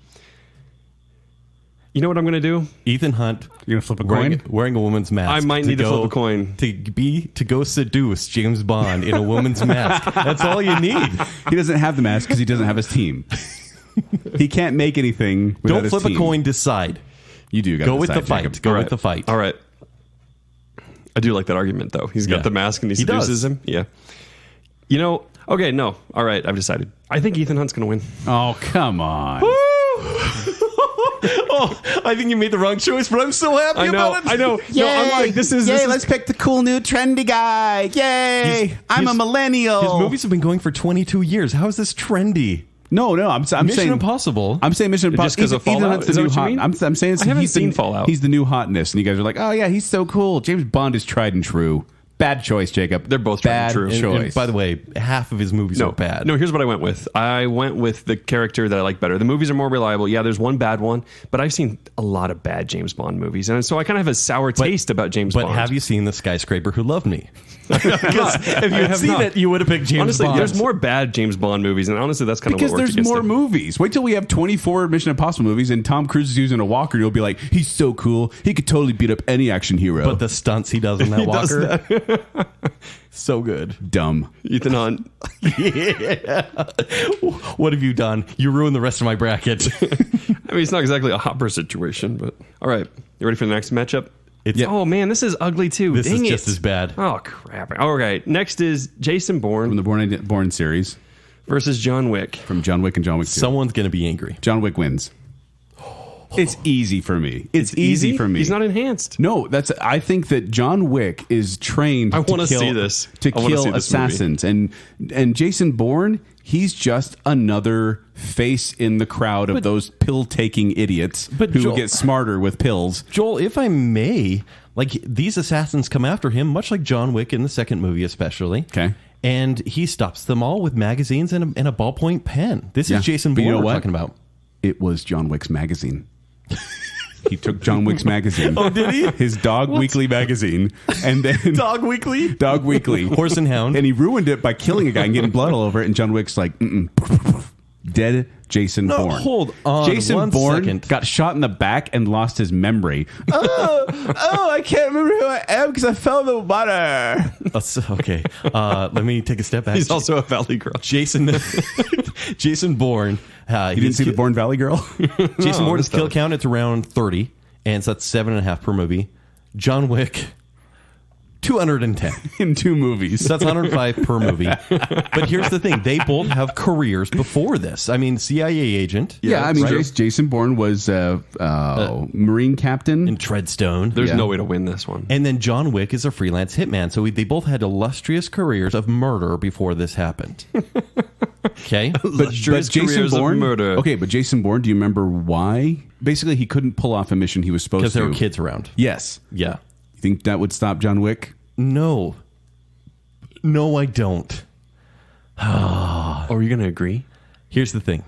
S4: You know what I'm going to do?
S2: Ethan Hunt.
S3: You're gonna flip a
S2: wearing,
S3: coin?
S2: wearing a woman's mask.
S4: I might need to flip a coin.
S2: To go seduce James Bond in a woman's mask. That's all you need.
S3: He doesn't have the mask because he doesn't have his team. He can't make anything without
S2: Don't
S3: his
S2: flip
S3: team.
S2: a coin, decide.
S3: You do.
S2: Go with the fight.
S3: Jacob.
S2: Go with the fight.
S4: All right. I do like that argument, though. He's got
S2: Yeah.
S4: the mask and he
S2: does.
S4: seduces him. Yeah. You know, okay, no. All right, I've decided. I think Ethan Hunt's going to win.
S3: Oh, come on.
S2: Oh, I think you made the wrong choice, but I'm so happy about it.
S4: I know. No, I'm like, this is.
S3: pick the cool new trendy guy. Yay. I'm a millennial.
S2: His movies have been going for 22 years. How is this trendy?
S3: No, I'm
S2: Mission
S3: saying
S2: Impossible.
S3: I'm saying Mission Impossible.
S4: Just 'cause of
S3: Ethan
S4: Fallout?
S3: Hunt's
S4: Is
S3: the
S4: that
S3: new
S4: what you
S3: hot.
S4: mean?
S3: I'm saying
S4: I haven't
S3: he's
S4: seen
S3: the,
S4: Fallout.
S3: He's the new hotness, and you guys are like, oh yeah, he's so cool. James Bond is tried and true. Bad choice, Jacob.
S4: They're both tried and
S3: bad
S4: true.
S3: choice.
S2: And by the way, half of his movies are bad.
S4: No, here's what I went with. I went with the character that I like better. The movies are more reliable. Yeah, there's one bad one, but I've seen a lot of bad James Bond movies, and so I kind of have a sour taste about James Bond.
S2: But have you seen The Skyscraper Who Loved Me? Because if you
S4: have
S2: had seen
S4: not.
S2: it, you would have picked James
S4: honestly,
S2: Bond.
S4: there's more bad James Bond movies, and honestly, that's kind of
S3: because
S4: what works
S3: there's more
S4: against
S3: movies. Wait till we have 24 Mission Impossible movies, and Tom Cruise is using a walker. You'll be like, he's so cool. He could totally beat up any action hero.
S2: But the stunts he does on that
S4: does
S2: walker, so good.
S3: dumb.
S4: Ethan Hunt.
S2: Yeah. What have you done? You ruined the rest of my bracket.
S4: I mean, it's not exactly a Hopper situation, but all right. You ready for the next matchup? Oh man, this is ugly too.
S2: This
S4: Dang
S2: is
S4: it.
S2: just as bad.
S4: Oh crap! All right, next is Jason
S3: From
S4: Bourne
S3: the Bourne series,
S4: versus John Wick.
S3: from John Wick and John Wick 2.
S2: Someone's going to be angry.
S3: John Wick wins. It's easy for me. It's easy for me.
S4: He's not enhanced.
S3: No, I think that John Wick is trained.
S4: I wanna
S3: to kill,
S4: see this.
S3: to
S4: I wanna
S3: kill
S4: see this
S3: assassins, and Jason Bourne. He's just another face in the crowd of those pill-taking idiots
S2: But
S3: who
S2: Joel-
S3: get smarter with pills.
S2: Joel, if I may, like these assassins come after him, much like John Wick in the second movie, especially.
S3: Okay.
S2: And he stops them all with magazines and a ballpoint pen. This
S3: Yeah.
S2: is Jason
S3: But
S2: Bourne
S3: you know
S2: we're
S3: what?
S2: talking about.
S3: It was John Wick's magazine. He took John Wick's magazine.
S2: Oh, did he?
S3: His Dog Weekly magazine, and then
S2: Dog Weekly?
S3: Dog Weekly,
S2: Horse and Hound.
S3: and he ruined it by killing a guy and getting blood all over it. And John Wick's like, dead Jason
S2: No,
S3: Bourne.
S2: hold on
S3: Jason
S2: one
S3: Bourne
S2: second.
S3: got shot in the back and lost his memory. I can't remember who I am because I fell in the water.
S2: Okay. Let me take a step back.
S4: He's also a Valley Girl.
S2: Jason Bourne.
S3: You didn't see the Bourne Valley Girl?
S2: Jason Bourne's
S4: missed
S2: kill
S4: that.
S2: count, it's around 30, and so that's 7.5 per movie. John Wick, 210.
S3: In 2 movies.
S2: So that's 105 per movie. But here's the thing. They both have careers before this. I mean, CIA agent.
S3: Yeah, I mean,
S2: right?
S3: Jason Bourne was Marine captain.
S2: And Treadstone.
S4: There's
S3: Yeah.
S4: no way to win this one.
S2: And then John Wick is a freelance hitman. So they both had illustrious careers of murder before this happened. Okay?
S3: But
S4: Illustrious
S3: Jason
S4: careers of
S3: Bourne,
S4: murder.
S3: okay, but Jason Bourne, do you remember why? Basically, he couldn't pull off a mission he was supposed to.
S2: Because there were kids around.
S3: Yes.
S2: Yeah.
S3: You think that would stop John Wick?
S2: No. No, I don't.
S4: Are you going to agree?
S2: Here's the thing.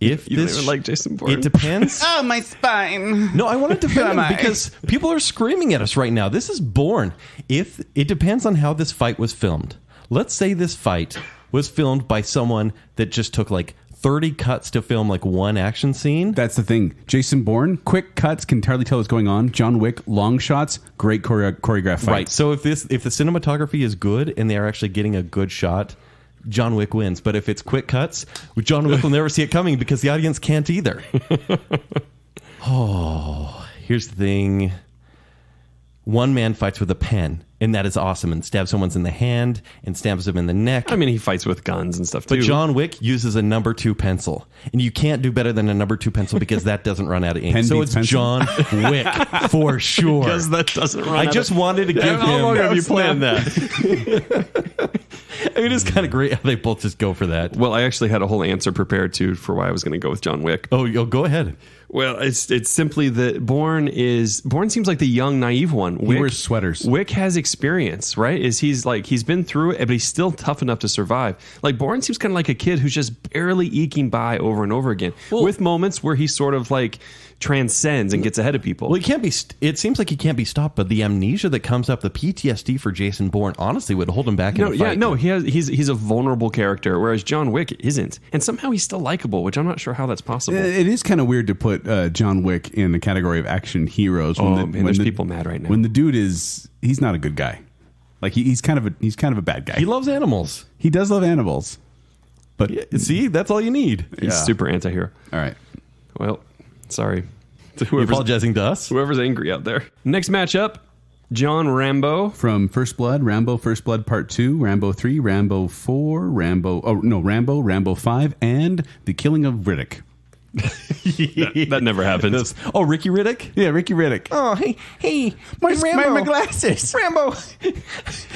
S2: If
S4: You don't
S2: this
S4: even like Jason Bourne.
S2: It depends.
S3: Oh, my spine.
S2: No, I want to defend
S3: Who am
S2: him
S3: I?
S2: because people are screaming at us right now. This is Bourne. If it depends on how this fight was filmed. Let's say this fight was filmed by someone that just took like 30 cuts to film like one action scene.
S3: That's the thing. Jason Bourne, quick cuts, can entirely tell what's going on. John Wick, long shots, great choreographed fights.
S2: Right. So if the cinematography is good and they are actually getting a good shot, John Wick wins. But if it's quick cuts, John Wick will never see it coming because the audience can't either. Oh, here's the thing. One man fights with a pen, and that is awesome, and stabs someone in the hand and stabs them in the neck.
S4: I mean, he fights with guns and stuff, too.
S2: But John Wick uses a number 2 pencil, and you can't do better than a number 2 pencil because that doesn't run out of ink.
S3: Pen
S2: So
S3: beats
S2: it's
S3: pencil?
S2: John Wick for sure.
S4: Because that doesn't run
S2: I
S4: out
S2: just
S4: of-
S2: wanted to give him...
S4: How long have you planned that?
S2: I mean, it's kind of great how they both just go for that.
S4: Well, I actually had a whole answer prepared, too, for why I was going to go with John Wick.
S2: Oh, go ahead.
S4: Well, it's simply that Bourne seems like the young, naive one.
S3: He wears sweaters.
S4: Wick has experience, right? He's been through it, but he's still tough enough to survive. Like Bourne seems kind of like a kid who's just barely eking by over and over again, with moments where he sort of like transcends and gets ahead of people.
S2: Well, he can't be. It seems like he can't be stopped, but the amnesia that comes up, the PTSD for Jason Bourne, honestly would hold him back in a fight.
S4: He's a vulnerable character, whereas John Wick isn't, and somehow he's still likable, which I'm not sure how that's possible.
S3: It is kind of weird to put John Wick in the category of action heroes.
S4: Man, there's people mad right now.
S3: When the dude he's not a good guy. Like he's kind of a bad guy.
S2: He loves animals.
S3: He does love animals. But
S2: See, that's all you need.
S4: He's super anti-hero.
S3: All right.
S4: Well, sorry to
S2: You're apologizing to us?
S4: whoever's angry out there. Next matchup, John Rambo.
S3: From First Blood, Rambo, First Blood Part 2, Rambo 3, Rambo 4, Rambo 5, and The Killing of Riddick.
S4: That never happens.
S2: Oh, Ricky Riddick?
S3: Yeah, Ricky Riddick.
S2: Oh, hey,
S3: my glasses.
S2: Rambo.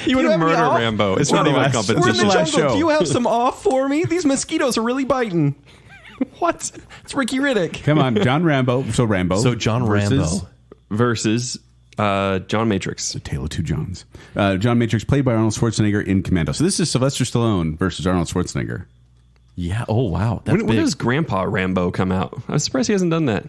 S4: You would
S2: have me
S4: murder
S2: off?
S4: Rambo. It's
S3: We're
S4: not
S3: the
S4: even a
S3: last-
S2: We're in
S4: competition.
S2: the
S3: last
S2: jungle.
S3: show.
S2: Do you have some off for me? These mosquitoes are really biting. What? It's Ricky Riddick.
S3: Come on, John Rambo. So Rambo.
S2: So John Rambo.
S4: Versus John Matrix.
S3: The Tale of Two Johns. John Matrix, played by Arnold Schwarzenegger in Commando. So this is Sylvester Stallone versus Arnold Schwarzenegger.
S2: Yeah. Oh, wow. That's
S4: When
S2: big.
S4: does Grandpa Rambo come out? I'm surprised he hasn't done that.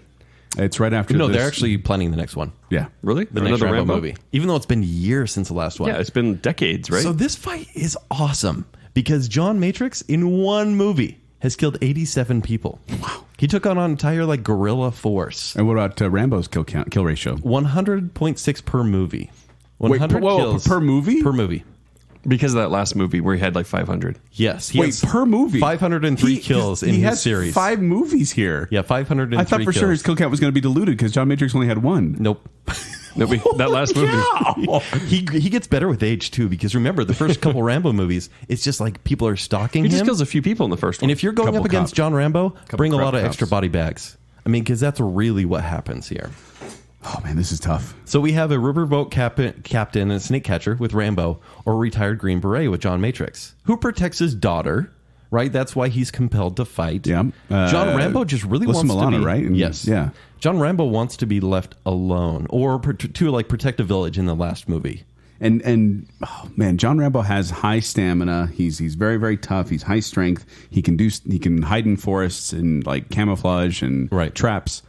S3: It's right after
S2: No,
S3: this.
S2: they're actually planning the next one.
S3: Yeah.
S4: Really?
S2: The next Rambo movie. Even though it's been years since the last one.
S4: Yeah, it's been decades, right?
S2: So this fight is awesome because John Matrix in one movie has killed 87 people. Wow. He took on an entire guerrilla force.
S3: And what about Rambo's kill ratio?
S2: 100.6 per movie. 100 kills
S3: per movie?
S2: Per movie.
S4: because of that last movie where he had like 500.
S2: Yes.
S3: Wait, per movie?
S2: 503 kills in
S3: he
S2: his
S3: has
S2: series.
S3: 5 movies here.
S2: Yeah, 503
S3: I thought for sure his kill count was going to be diluted because John Matrix only had 1.
S2: Nope.
S4: That last movie.
S2: He gets better with age too, because remember the first couple Rambo movies, it's just like people are stalking
S4: He
S2: him.
S4: just kills a few people in the first one.
S2: And if you're going
S3: Couple
S2: up against
S3: cop.
S2: John Rambo, bring a
S3: crap
S2: lot of
S3: cops.
S2: extra body bags. I mean, because that's really what happens here.
S3: Oh man, this is tough.
S2: So we have a riverboat captain and a snake catcher with Rambo, or a retired Green Beret with John Matrix, who protects his daughter. Right, that's why he's compelled to fight.
S3: Yeah,
S2: John Rambo just really
S3: Alyssa
S2: wants
S3: Milano,
S2: to be
S3: right? And-
S2: yes,
S3: yeah.
S2: John Rambo wants to be left alone, or to like protect a village in the last movie.
S3: And oh man, John Rambo has high stamina. He's very, very tough. He's high strength. He can hide in forests and like camouflage and traps.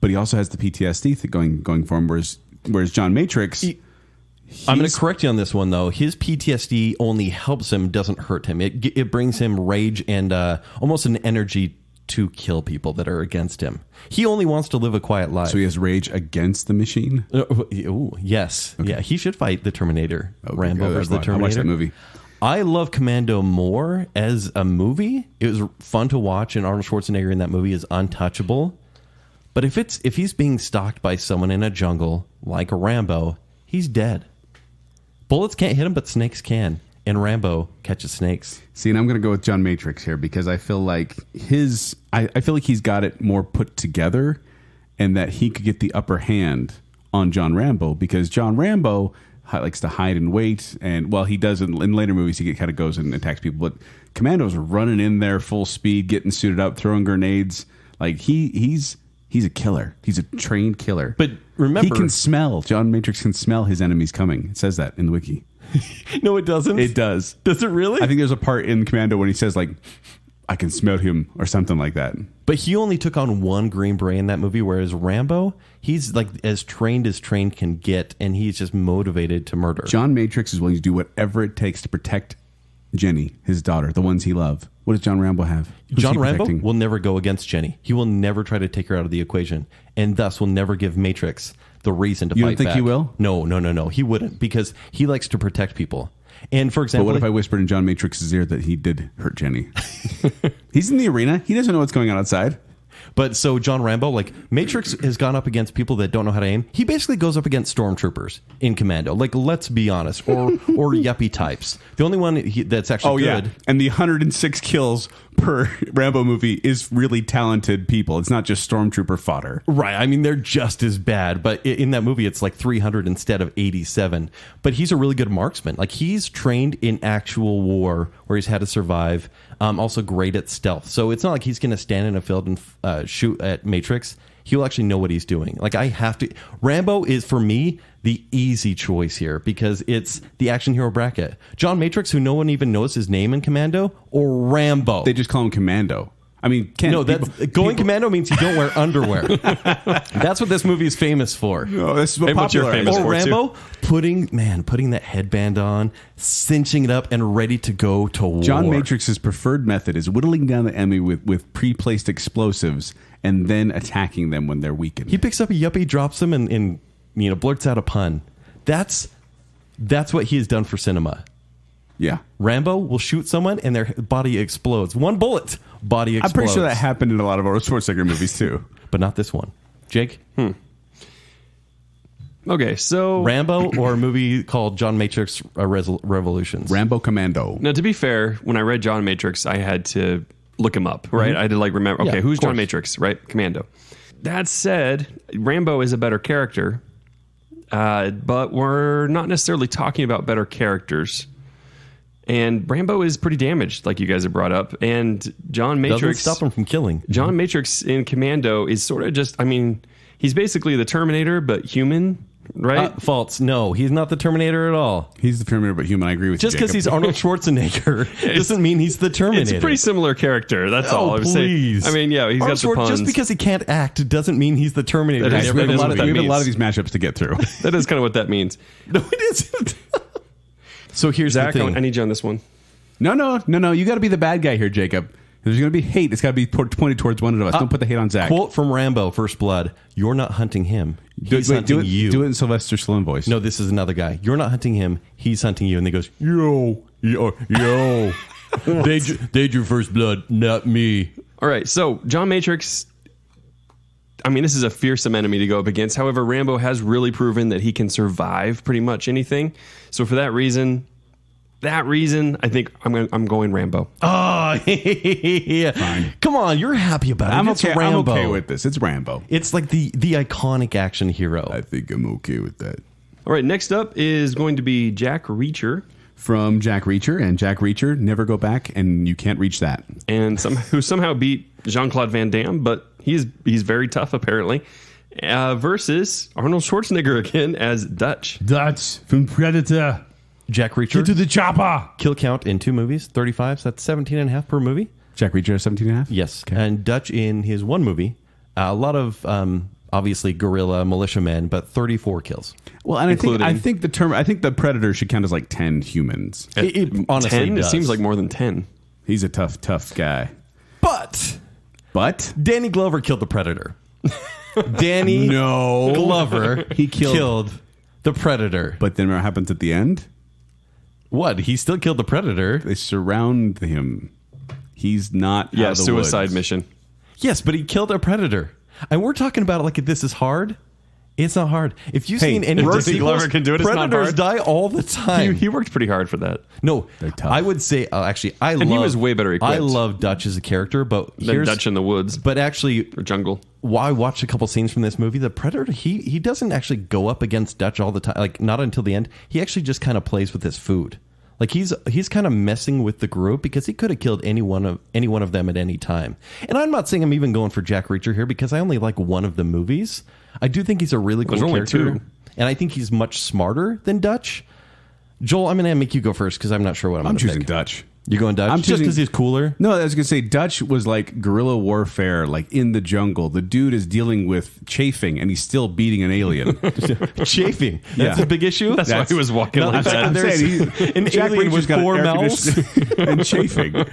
S3: But he also has the PTSD going for him. Whereas John Matrix,
S2: I'm going to correct you on this one though. His PTSD only helps him, doesn't hurt him. It brings him rage and almost an energy to kill people that are against him. He only wants to live a quiet life.
S3: so he has rage against the machine.
S2: Ooh, yes. Okay. Yeah, he should fight the Terminator. Rambo versus the Terminator.
S3: I watched that movie.
S2: I love Commando more as a movie. It was fun to watch, and Arnold Schwarzenegger in that movie is untouchable. But if he's being stalked by someone in a jungle like a Rambo, he's dead. Bullets can't hit him, but snakes can. And Rambo catches snakes.
S3: See, and I'm going to go with John Matrix here because I feel like I feel like he's got it more put together, and that he could get the upper hand on John Rambo because John Rambo likes to hide and wait, and he does in later movies. He kind of goes and attacks people, but Commando's running in there full speed, getting suited up, throwing grenades. Like he's a killer. He's a trained killer.
S2: But remember,
S3: he can smell. John Matrix can smell his enemies coming. It says that in the wiki.
S2: No, it doesn't.
S3: It does.
S2: Does it really?
S3: I think there's a part in Commando when he says like, "I can smell him" or something like that.
S2: But he only took on one Green Beret in that movie, whereas Rambo, he's like as trained can get, and he's just motivated to murder.
S3: John Matrix is willing to do whatever it takes to protect Jenny, his daughter, the ones he loves. What does John Rambo have? Who's
S2: John
S3: he
S2: Rambo
S3: protecting?
S2: will never go against Jenny. He will never try to take her out of the equation, and thus will never give Matrix the reason to
S3: You
S2: fight
S3: don't think
S2: back.
S3: he will?
S2: No. He wouldn't, because he likes to protect people. And for example,
S3: But what if I whispered in John Matrix's ear that he did hurt Jenny? He's in the arena. He doesn't know what's going on outside.
S2: But so John Rambo, like Matrix has gone up against people that don't know how to aim. He basically goes up against stormtroopers in Commando. Like, let's be honest, or yuppie types. The only one that's actually good.
S3: Yeah. And the 106 kills per Rambo movie is really talented people. It's not just stormtrooper fodder.
S2: Right. I mean, they're just as bad. But in that movie, it's like 300 instead of 87. But he's a really good marksman. Like, he's trained in actual war where he's had to survive. Also great at stealth. So it's not like he's going to stand in a field and shoot at Matrix. He'll actually know what he's doing. Like, I have to... Rambo is, for me, the easy choice here because it's the action hero bracket. John Matrix, who no one even knows his name in Commando, or Rambo.
S3: They just call him Commando. I mean,
S2: Commando means you don't wear underwear. That's what this movie is famous for.
S3: No, this is what popular.
S4: Famous
S2: or
S4: for
S2: Rambo,
S4: too.
S2: putting that headband on, cinching it up, and ready to go to war.
S3: John Matrix's preferred method is whittling down the enemy with pre-placed explosives and then attacking them when they're weakened.
S2: He picks up a yuppie, drops him, and blurts out a pun. That's what he has done for cinema.
S3: Yeah.
S2: Rambo will shoot someone and their body explodes. One bullet, body explodes.
S3: I'm pretty sure that happened in a lot of Arnold Schwarzenegger movies too.
S2: But not this one. Jake?
S4: Okay, so
S2: Rambo or a movie called John Matrix Revolutions?
S3: Rambo Commando.
S4: now to be fair, when I read John Matrix, I had to look him up, right? I had to remember, okay,
S2: Yeah,
S4: who's
S2: of course.
S4: John Matrix, right? Commando. That said, Rambo is a better character, but we're not necessarily talking about better characters. And Rambo is pretty damaged, like you guys have brought up. And John Matrix...
S2: Doesn't stop him from killing.
S4: John Matrix in Commando is sort of just... I mean, he's basically the Terminator, but human, right?
S2: False. No, he's not the Terminator at all.
S3: He's the Terminator, but human. I agree with
S2: Just
S3: you,
S2: because
S3: Jacob.
S2: he's Arnold Schwarzenegger doesn't mean he's the Terminator.
S4: It's a pretty similar character. That's all I was saying. I mean, yeah, he's got the puns.
S2: Just because he can't act doesn't mean he's the Terminator.
S4: That is-
S3: Guys, we have
S4: that
S3: a
S4: is
S3: lot
S4: what
S3: of-
S4: that
S3: we have a lot of
S4: means.
S3: these matchups to get through.
S4: That is kind of what that means.
S2: No, it isn't. So here's
S4: Zach,
S2: the thing.
S4: I need you on this one.
S3: No. You got to be the bad guy here, Jacob. If there's going to be hate, it's got to be pointed towards one of us. Don't put the hate on Zach.
S2: Quote from Rambo, First Blood. You're not hunting him. He's hunting you.
S3: Do it in Sylvester Stallone voice.
S2: No, this is another guy. You're not hunting him. He's hunting you. And he goes, yo. They drew First Blood, not me.
S4: All right, so John Matrix... I mean, this is a fearsome enemy to go up against. However, Rambo has really proven that he can survive pretty much anything. So for that reason, I think I'm going Rambo.
S2: Oh, yeah.
S3: Fine.
S2: Come on, you're happy about it.
S3: I'm
S2: It's
S3: okay. I'm
S2: Rambo.
S3: okay with this. It's Rambo.
S2: It's like the iconic action hero.
S3: I think I'm okay with that.
S4: All right, next up is going to be Jack Reacher,
S3: From Jack Reacher, and Jack Reacher, never go back, and you can't reach that.
S4: and who somehow beat Jean-Claude Van Damme, but he's very tough apparently. Versus Arnold Schwarzenegger again as Dutch.
S5: Dutch from Predator.
S2: Jack Reacher.
S5: Get to the chopper.
S2: Kill count in 2 movies, 35. So that's 17 and a half per movie.
S3: Jack Reacher, 17 and a half?
S2: Yes. And Dutch in his 1 movie, a lot of obviously guerrilla militiamen, but 34 kills.
S3: Well, and
S4: Including-
S3: I think the Predator should count as like 10 humans.
S2: It honestly
S4: 10? It
S2: does.
S4: seems like more than 10.
S3: He's a tough guy.
S2: But
S3: But
S2: Danny Glover killed the Predator. Danny Glover
S3: He killed-
S2: the Predator.
S3: But then what happens at the end?
S2: What? He still killed the Predator.
S3: They surround him. He's not out
S4: Yeah,
S3: of the
S4: suicide
S3: woods.
S4: mission.
S2: Yes, but he killed a Predator. And we're talking about it like this is hard. It's not hard. If you've seen any
S4: Danny
S2: sequels,
S4: Glover can do it, it's not
S2: Predators
S4: hard.
S2: die all the time.
S4: He worked pretty hard for that.
S2: No,
S3: They're tough.
S2: I would say actually I
S4: And
S2: love.
S4: he was way better equipped.
S2: I love Dutch as a character, but
S4: Than
S2: here's
S4: Dutch in the woods
S2: But actually,
S4: or jungle.
S2: while I watched a couple scenes from this movie, the Predator he doesn't actually go up against Dutch all the time. Like not until the end. He actually just kind of plays with his food. Like he's kind of messing with the group because he could have killed any one of them at any time. And I'm not saying I'm even going for Jack Reacher here because I only like 1 of the movies. I do think he's a really cool
S4: There's only
S2: character,
S4: 2.
S2: and I think he's much smarter than Dutch. Joel, I'm going to make you go first because I'm not sure what I'm
S3: I'm
S2: going to
S3: choosing
S2: pick.
S3: Dutch.
S2: You're going Dutch?
S3: I'm
S2: Just
S3: choosing-
S2: because he's cooler?
S3: No, I was going to say Dutch was like guerrilla warfare, like in the jungle. The dude is dealing with chafing, and he's still beating an alien.
S2: Chafing. That's
S3: Yeah.
S2: a big issue?
S4: That's why he was walking
S2: No,
S4: like
S2: I'm
S4: that.
S2: saying an
S3: Jack
S2: alien
S3: Reacher's
S2: with
S3: got
S2: 4
S3: air
S2: mouths.
S3: conditioning and chafing.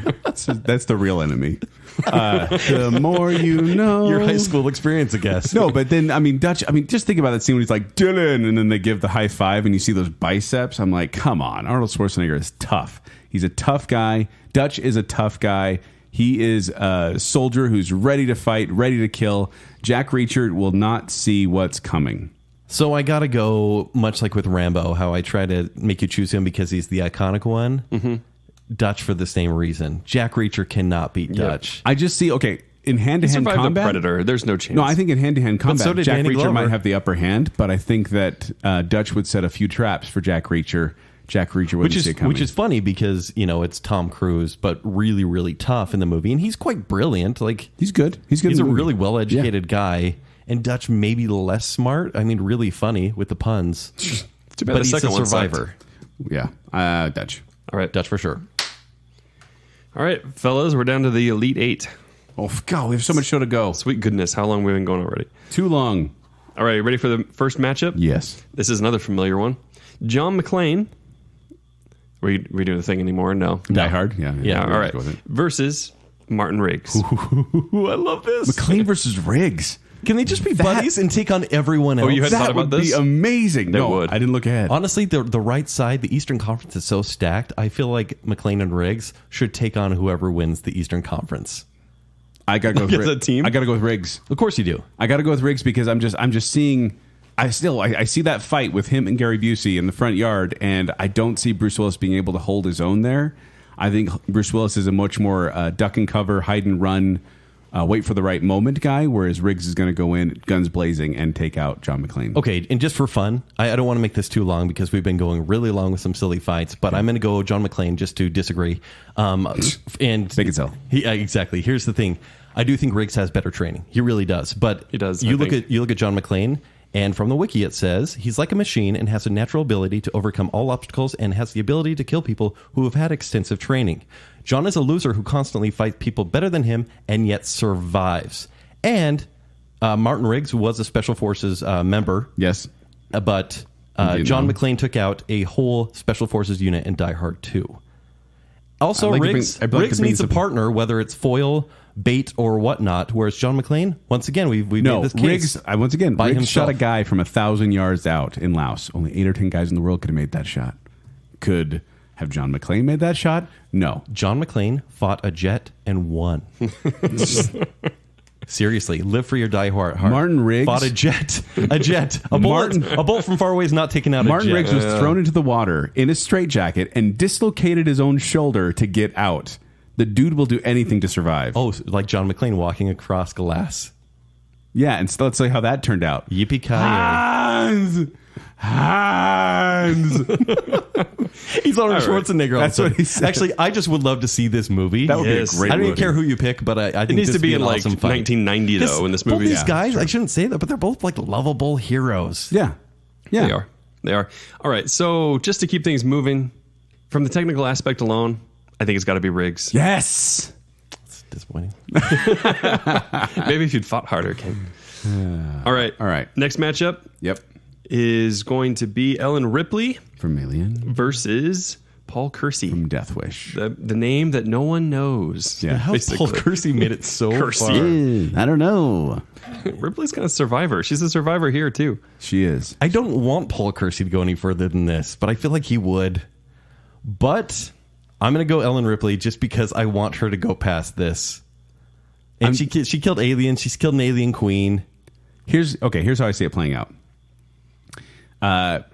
S3: That's the real enemy. The more you know.
S2: Your high school experience, I guess.
S3: No, but then, Dutch, just think about that scene when he's like, Dylan, and then they give the high five and you see those biceps. I'm like, come on. Arnold Schwarzenegger is tough. He's a tough guy. Dutch is a tough guy. He is a soldier who's ready to fight, ready to kill. Jack Reacher will not see what's coming.
S2: So I got to go, much like with Rambo, how I try to make you choose him because he's the iconic one. Mm-hmm. Dutch for the same reason. Jack Reacher cannot beat Dutch.
S3: I just see, in hand-to-hand combat,
S4: the Predator. There's no chance.
S3: No, I think in hand-to-hand combat,
S2: so did
S3: Jack
S2: Danny
S3: Reacher
S2: Glover.
S3: might have the upper hand, but I think that Dutch would set a few traps for Jack Reacher. Jack Reacher wouldn't see it coming.
S2: Which is funny because, it's Tom Cruise, but really, really tough in the movie. And he's quite brilliant. Like
S3: He's good. He's good.
S2: He's
S3: in
S2: a
S3: the movie.
S2: really well-educated guy. And Dutch maybe less smart. Really funny with the puns.
S4: Too bad
S2: But
S4: the
S2: he's a
S4: second one sucked.
S2: survivor.
S3: Yeah. Dutch.
S4: All right.
S2: Dutch for sure.
S4: All right, fellas, we're down to the Elite Eight.
S3: Oh, God, we have so much show to go.
S4: Sweet goodness, how long have we been going already?
S3: Too long.
S4: All right, you ready for the first matchup?
S3: Yes.
S4: This is another familiar one. John McClane. We doing the thing anymore? No.
S3: Die Hard? Yeah.
S4: Yeah, all right.
S3: Go with it.
S4: Versus Martin Riggs.
S2: Ooh, I love this.
S3: McClane versus Riggs.
S2: Can they just be buddies and take on everyone else?
S4: you had thought
S3: That
S4: about
S3: would
S4: this?
S3: be amazing.
S4: It
S3: No,
S4: would.
S3: I didn't look ahead.
S2: Honestly, the right side, the Eastern Conference is so stacked. I feel like McClane and Riggs should take on whoever wins the Eastern Conference.
S3: I gotta go with
S4: As a team?
S3: I gotta go with Riggs.
S2: Of course you do.
S3: I gotta go with Riggs because I'm just seeing. I see that fight with him and Gary Busey in the front yard, and I don't see Bruce Willis being able to hold his own there. I think Bruce Willis is a much more duck and cover, hide and run, wait for the right moment guy, whereas Riggs is going to go in guns blazing and take out John McClane.
S2: Okay, and just for fun, I don't want to make this too long because we've been going really long with some silly fights, but I'm going to go John McClane just to disagree. And
S3: Baconsale.
S2: Exactly. Here's the thing. I do think Riggs has better training. He really does. But
S4: He does,
S2: You
S4: I
S2: look
S4: think.
S2: at John McClane, and from the wiki it says he's like a machine and has a natural ability to overcome all obstacles and has the ability to kill people who have had extensive training. John is a loser who constantly fights people better than him and yet survives. And Martin Riggs was a Special Forces member.
S3: Yes.
S2: But
S3: Vietnam.
S2: John McClane took out a whole Special Forces unit in Die Hard 2. Also,
S3: I'd like to
S2: Riggs,
S3: bring- I'd like to
S2: Riggs
S3: bring
S2: needs a
S3: something-
S2: partner, whether it's foil, bait, or whatnot, whereas John McClane, once again, we've made this case.
S3: Riggs. Once again,
S2: by
S3: Riggs
S2: himself.
S3: shot a guy from 1,000 yards out in Laos. Only 8 or 10 guys in the world could have made that shot. Could have John McClane made that shot? No.
S2: John McClane fought a jet and won. Seriously, live for your die hard.
S3: Martin Riggs-
S2: fought a jet. A bullet, a bolt from far away is not taking out a
S3: Martin
S2: jet.
S3: Riggs was thrown into the water in a straitjacket and dislocated his own shoulder to get out. The dude will do anything to survive.
S2: Oh, like John McClane walking across glass.
S3: Yeah, and so let's see how that turned out.
S2: Yippee-ki-yay.
S3: Hans!
S2: He's Arnold Schwarzenegger.
S3: That's
S2: also.
S3: what he said.
S2: Actually, I just would love to see this movie.
S3: That would
S4: Yes.
S3: be a great
S2: I don't even
S3: movie.
S2: care who you pick, but I think
S4: It needs
S2: this
S4: to be
S2: would
S4: in
S2: an
S4: like
S2: awesome fight.
S4: 1990 though in this
S2: Both
S4: movie.
S2: these guys, I shouldn't say that, but they're both like lovable heroes.
S3: Yeah. Yeah.
S4: They are. They are. All right. So just to keep things moving, from the technical aspect alone, I think it's got to be Riggs.
S3: Yes.
S2: It's disappointing.
S4: Maybe if you'd fought harder, Ken. All right.
S3: All right.
S4: Next matchup
S3: Yep.
S4: is going to be Ellen Ripley
S3: From Alien.
S4: versus Paul Kersey.
S3: From Death Wish.
S4: The name that no one knows.
S3: Yeah.
S2: How
S4: basically.
S2: Paul Kersey made it so
S4: Kersey.
S2: far.
S3: I don't know.
S4: Ripley's kind of survivor. She's a survivor here too.
S3: She is.
S2: I don't want Paul Kersey to go any further than this, but I feel like he would. But I'm going to go Ellen Ripley just because I want her to go past this. And she killed aliens. She's killed an alien queen.
S3: Here's how I see it playing out.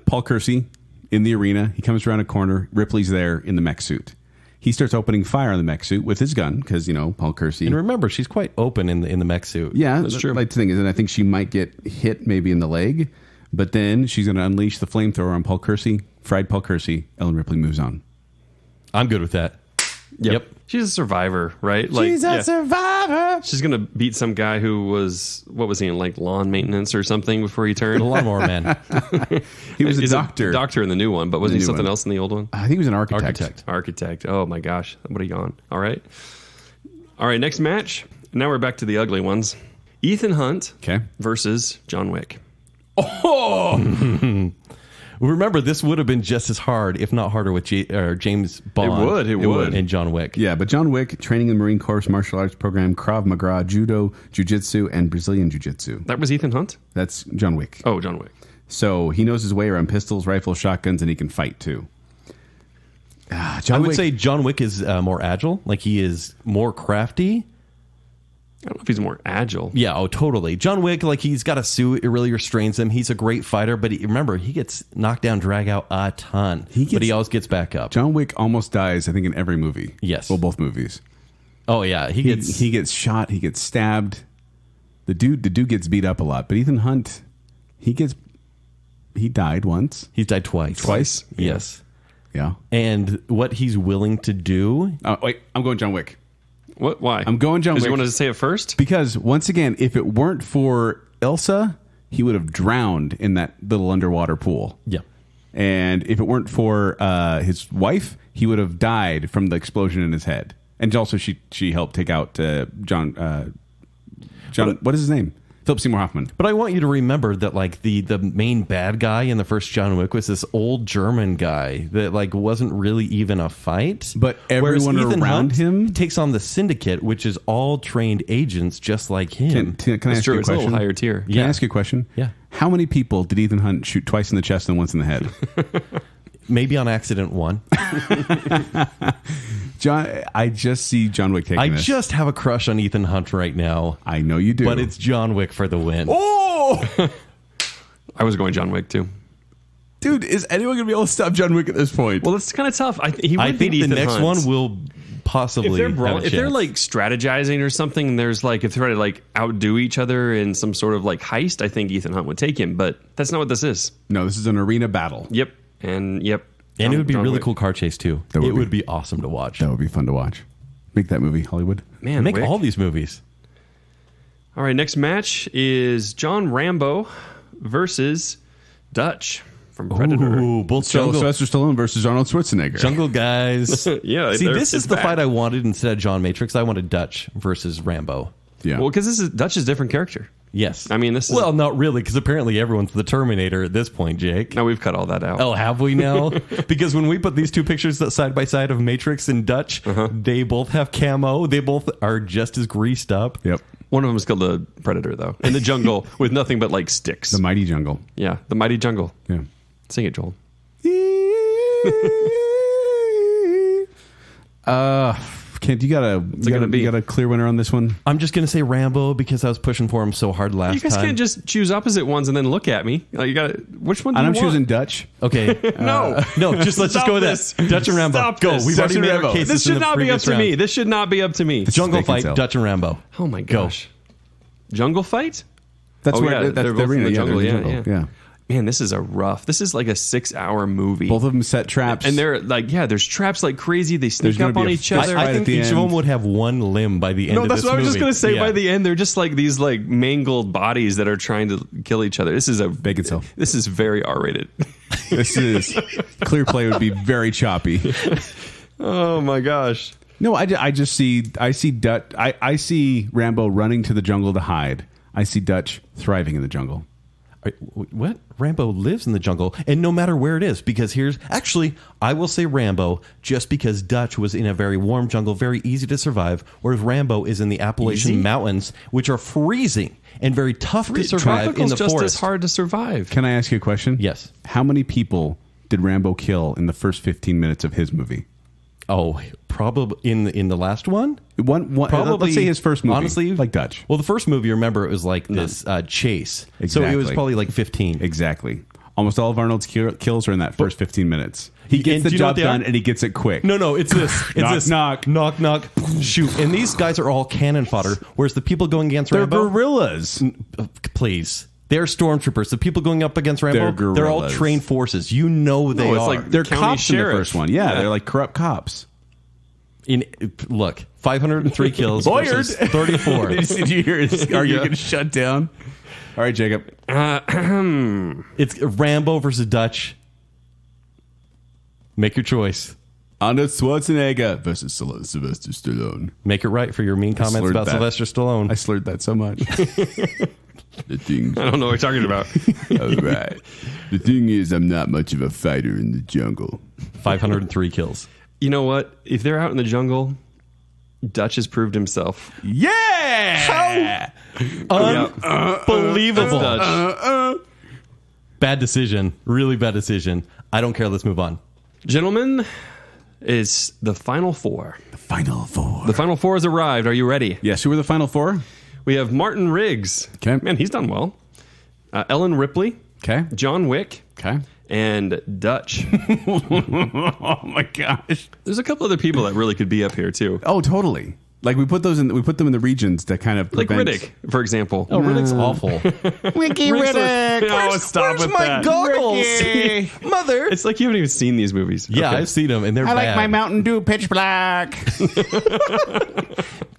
S3: Paul Kersey in the arena. He comes around a corner. Ripley's there in the mech suit. He starts opening fire on the mech suit with his gun because, Paul Kersey.
S2: And remember, she's quite open in the mech suit.
S3: Yeah,
S4: That's true.
S3: Like the thing is, and I think she might get hit maybe in the leg, but then she's going to unleash the flamethrower on Paul Kersey. Fried Paul Kersey. Ellen Ripley moves on.
S2: I'm good with that. Yep.
S4: She's a survivor, right?
S3: survivor.
S4: She's gonna beat some guy who was he in like lawn maintenance or something before he turned.
S2: The lawnmower man.
S3: He was a
S4: He's
S3: doctor.
S4: doctor in the new one, but wasn't he
S3: new
S4: something
S3: one.
S4: else in the old one?
S3: I think he was an architect.
S2: Architect.
S4: Architect. Oh my gosh, what a yawn. All right. Next match. Now we're back to the ugly ones. Ethan Hunt
S3: Okay.
S4: versus John Wick.
S2: Remember, this would have been just as hard, if not harder, with James Bond.
S4: It would.
S2: And John Wick.
S3: Yeah, but John Wick, training in the Marine Corps martial arts program, Krav Maga, Judo, Jiu-Jitsu, and Brazilian Jiu-Jitsu.
S4: That was Ethan Hunt?
S3: That's John Wick.
S4: Oh, John Wick.
S3: So he knows his way around pistols, rifles, shotguns, and he can fight too.
S2: I would say John Wick is more agile. Like, he is more crafty.
S4: I don't know if he's more agile.
S2: Yeah, oh, totally. John Wick, like, he's got a suit. It really restrains him. He's a great fighter, but remember, he gets knocked down, drag out a ton. But he always gets back up.
S3: John Wick almost dies, I think, in every movie.
S2: Yes.
S3: Well, both movies.
S2: Oh, yeah. He
S3: gets shot. He gets stabbed. The dude gets beat up a lot. But Ethan Hunt, he died once.
S2: He's died twice.
S3: Twice?
S2: Yes.
S3: Yeah.
S2: And what he's willing to do...
S3: Oh, wait, I'm going John Wick.
S4: What? Why?
S3: I'm going John Wick.
S4: Because you wanted to say it first?
S3: Because, once again, if it weren't for Elsa, he would have drowned in that little underwater pool.
S2: Yeah.
S3: And if it weren't for his wife, he would have died from the explosion in his head. And also, she helped take out John. What is his name? Philip Seymour Hoffman.
S2: But I want you to remember that, like, the main bad guy in the first John Wick was this old German guy that, like, wasn't really even a fight.
S3: But everyone
S2: Ethan
S3: around him
S2: takes on the syndicate, which is all trained agents just like him.
S3: Can I ask you a
S4: It's a little
S3: question?
S4: higher tier.
S3: Can I ask you a question?
S2: Yeah.
S3: How many people did Ethan Hunt shoot twice in the chest and once in the head?
S2: Maybe on accident one.
S3: John, I just see John Wick taking this.
S2: I just have a crush on Ethan Hunt right now.
S3: I know you do.
S2: But it's John Wick for the win.
S3: Oh!
S4: I was going John Wick, too.
S3: Dude, is anyone going to be able to stop John Wick at this point?
S4: Well, it's kind of tough. He would
S2: I think
S4: beat
S2: the
S4: Ethan
S2: next
S4: Hunt.
S2: one will possibly
S4: If they're
S2: have a
S4: if they're
S2: chance.
S4: like strategizing or something, and there's like if they're trying to like outdo each other in some sort of like heist, I think Ethan Hunt would take him. But that's not what this is.
S3: No, this is an arena battle.
S4: Yep. And
S2: it would be a
S4: John
S2: really
S4: Wick.
S2: cool car chase, too.
S3: That would
S2: It
S3: be.
S2: would be awesome to watch.
S3: That would be fun to watch. Make that movie, Hollywood.
S4: Man,
S2: Make
S4: Wick.
S2: all these movies.
S4: All right, next match is John Rambo versus Dutch from Predator.
S2: Ooh, both
S3: So
S2: jungle,
S3: Sylvester Stallone versus Arnold Schwarzenegger.
S2: jungle guys.
S4: Yeah,
S2: See, this
S4: it's
S2: is the
S4: bad.
S2: fight I wanted instead of John Matrix. I wanted Dutch versus Rambo.
S3: Yeah.
S4: Well, because this is Dutch's different character.
S2: Yes.
S4: I mean, this is
S2: Well, not really, because apparently everyone's the Terminator at this point, Jake.
S4: now we've cut all that out.
S2: Oh, have we now? Because when we put these two pictures side by side of Matrix and Dutch, they both have camo. They both are just as greased up.
S3: Yep.
S4: One of them is killed a predator though in the jungle with nothing but like sticks.
S3: The Mighty Jungle.
S4: Yeah, the mighty jungle.
S3: Yeah.
S4: Sing it, Joel.
S3: Kent, you got a clear winner on this one?
S2: I'm just going to say Rambo because I was pushing for him so hard last
S4: You guys
S2: time.
S4: can't just choose opposite ones and then look at me. Like, you got which one? Do
S3: And
S4: you
S3: I'm
S4: want?
S3: choosing Dutch.
S2: Okay.
S4: No,
S2: Let's just
S4: Stop
S2: go with
S4: this.
S2: this. Dutch and Rambo.
S4: Stop
S2: Go.
S4: this.
S2: We've
S3: Dutch
S2: already
S3: and
S2: made our
S3: Rambo.
S2: cases
S4: This
S2: in
S4: should
S2: the
S4: not be up
S2: previous
S4: to me.
S2: round.
S4: This should not be up to me.
S2: Jungle
S3: Bacon
S2: fight,
S3: Cell.
S2: Dutch and Rambo.
S4: Oh my gosh. Jungle fight?
S3: That's
S4: Oh,
S3: where
S4: yeah,
S3: that's
S4: they're
S3: the
S4: both in
S3: arena.
S4: the
S3: Yeah,
S4: jungle,
S3: they're in the
S4: yeah,
S3: jungle. Yeah.
S4: Man, this is like a 6-hour movie.
S3: Both of them set traps.
S4: And they're like, yeah, there's traps like crazy. They sneak
S3: There's gonna
S4: up
S3: be
S4: on
S3: a
S4: each
S3: fight.
S4: other.
S2: I
S3: Right
S2: think
S3: at the
S2: each of
S3: end.
S2: them would have one limb by the end of
S4: that's
S2: this
S4: what I was just
S2: movie.
S4: going to say.
S2: Yeah.
S4: By the end, they're just like these like mangled bodies that are trying to kill each other. This is
S3: Baconsale.
S4: This is very R-rated.
S3: This is clear play would be very choppy.
S4: Oh my gosh.
S3: No, I see Dutch. I see Rambo running to the jungle to hide. I see Dutch thriving in the jungle.
S2: What? Rambo lives in the jungle, and no matter where it is, because I will say Rambo just because Dutch was in a very warm jungle, very easy to survive, whereas Rambo is in the Appalachian Mountains, which are freezing and very tough to survive in
S4: Tropical's
S2: the
S4: just
S2: forest.
S4: as hard to survive.
S3: Can I ask you a question?
S2: Yes.
S3: How many people did Rambo kill in the first 15 minutes of his movie?
S2: Oh, probably in the last one.
S3: Probably. Let's say his first movie.
S2: Honestly,
S3: like Dutch.
S2: Well, the first movie, remember, it was like this chase, so it was
S3: Exactly.
S2: probably like 15.
S3: Exactly. Almost all of Arnold's kills are in that first 15 minutes. He
S2: And
S3: gets the
S2: do you know what
S3: job
S2: they
S3: done,
S2: are?
S3: and he gets it quick.
S2: No, it's this. It's
S3: Knock,
S2: this.
S3: knock.
S2: knock, knock, shoot. And these guys are all cannon fodder, whereas the people going against
S3: They're
S2: Rambo,
S3: gorillas.
S2: please. They're stormtroopers. The people going up against Rambo, they're all
S3: gorillas.
S2: trained forces. You know they
S4: it's
S2: are.
S4: like
S3: They're
S4: County
S3: cops in the
S4: sheriff.
S3: first one. Yeah, they're like corrupt cops.
S2: Look, 503 kills
S3: Lawyered.
S2: versus 34.
S3: Did you hear his argument get shut down? All right, Jacob.
S2: It's Rambo versus Dutch. Make your choice.
S3: Arnold Schwarzenegger versus Sylvester Stallone.
S2: Make it right for your mean comments
S3: slurred
S2: about
S3: that.
S2: Sylvester Stallone.
S3: I slurred that so much. The thing.
S4: I don't know what you're talking about.
S3: All right. The thing is, I'm not much of a fighter in the jungle.
S2: 503 kills.
S4: You know what? If they're out in the jungle, Dutch has proved himself.
S3: Yeah!
S2: Unbelievable.
S4: Dutch.
S2: Bad decision. Really bad decision. I don't care. Let's move on.
S4: Gentlemen, it's the final four.
S3: Final four.
S4: The final four has arrived. Are you ready?
S3: Yes, who were the final four?
S4: We have Martin Riggs.
S3: Okay.
S4: Man, he's done well. Ellen Ripley.
S3: Okay.
S4: John Wick.
S3: Okay.
S4: And Dutch.
S3: Oh my gosh.
S4: There's a couple other people that really could be up here too.
S3: Oh, totally. Like we put them in the regions that kind of
S4: Like
S3: prevent...
S4: Riddick, for example.
S2: Oh, Riddick's awful.
S3: Wiki Riddick.
S4: Oh, stop with that.
S3: Ricky.
S2: Mother.
S4: It's like you haven't even seen these movies.
S2: Yeah,
S4: Okay.
S2: I've seen them, and they're
S3: I
S2: bad.
S3: like my Mountain Dew pitch black.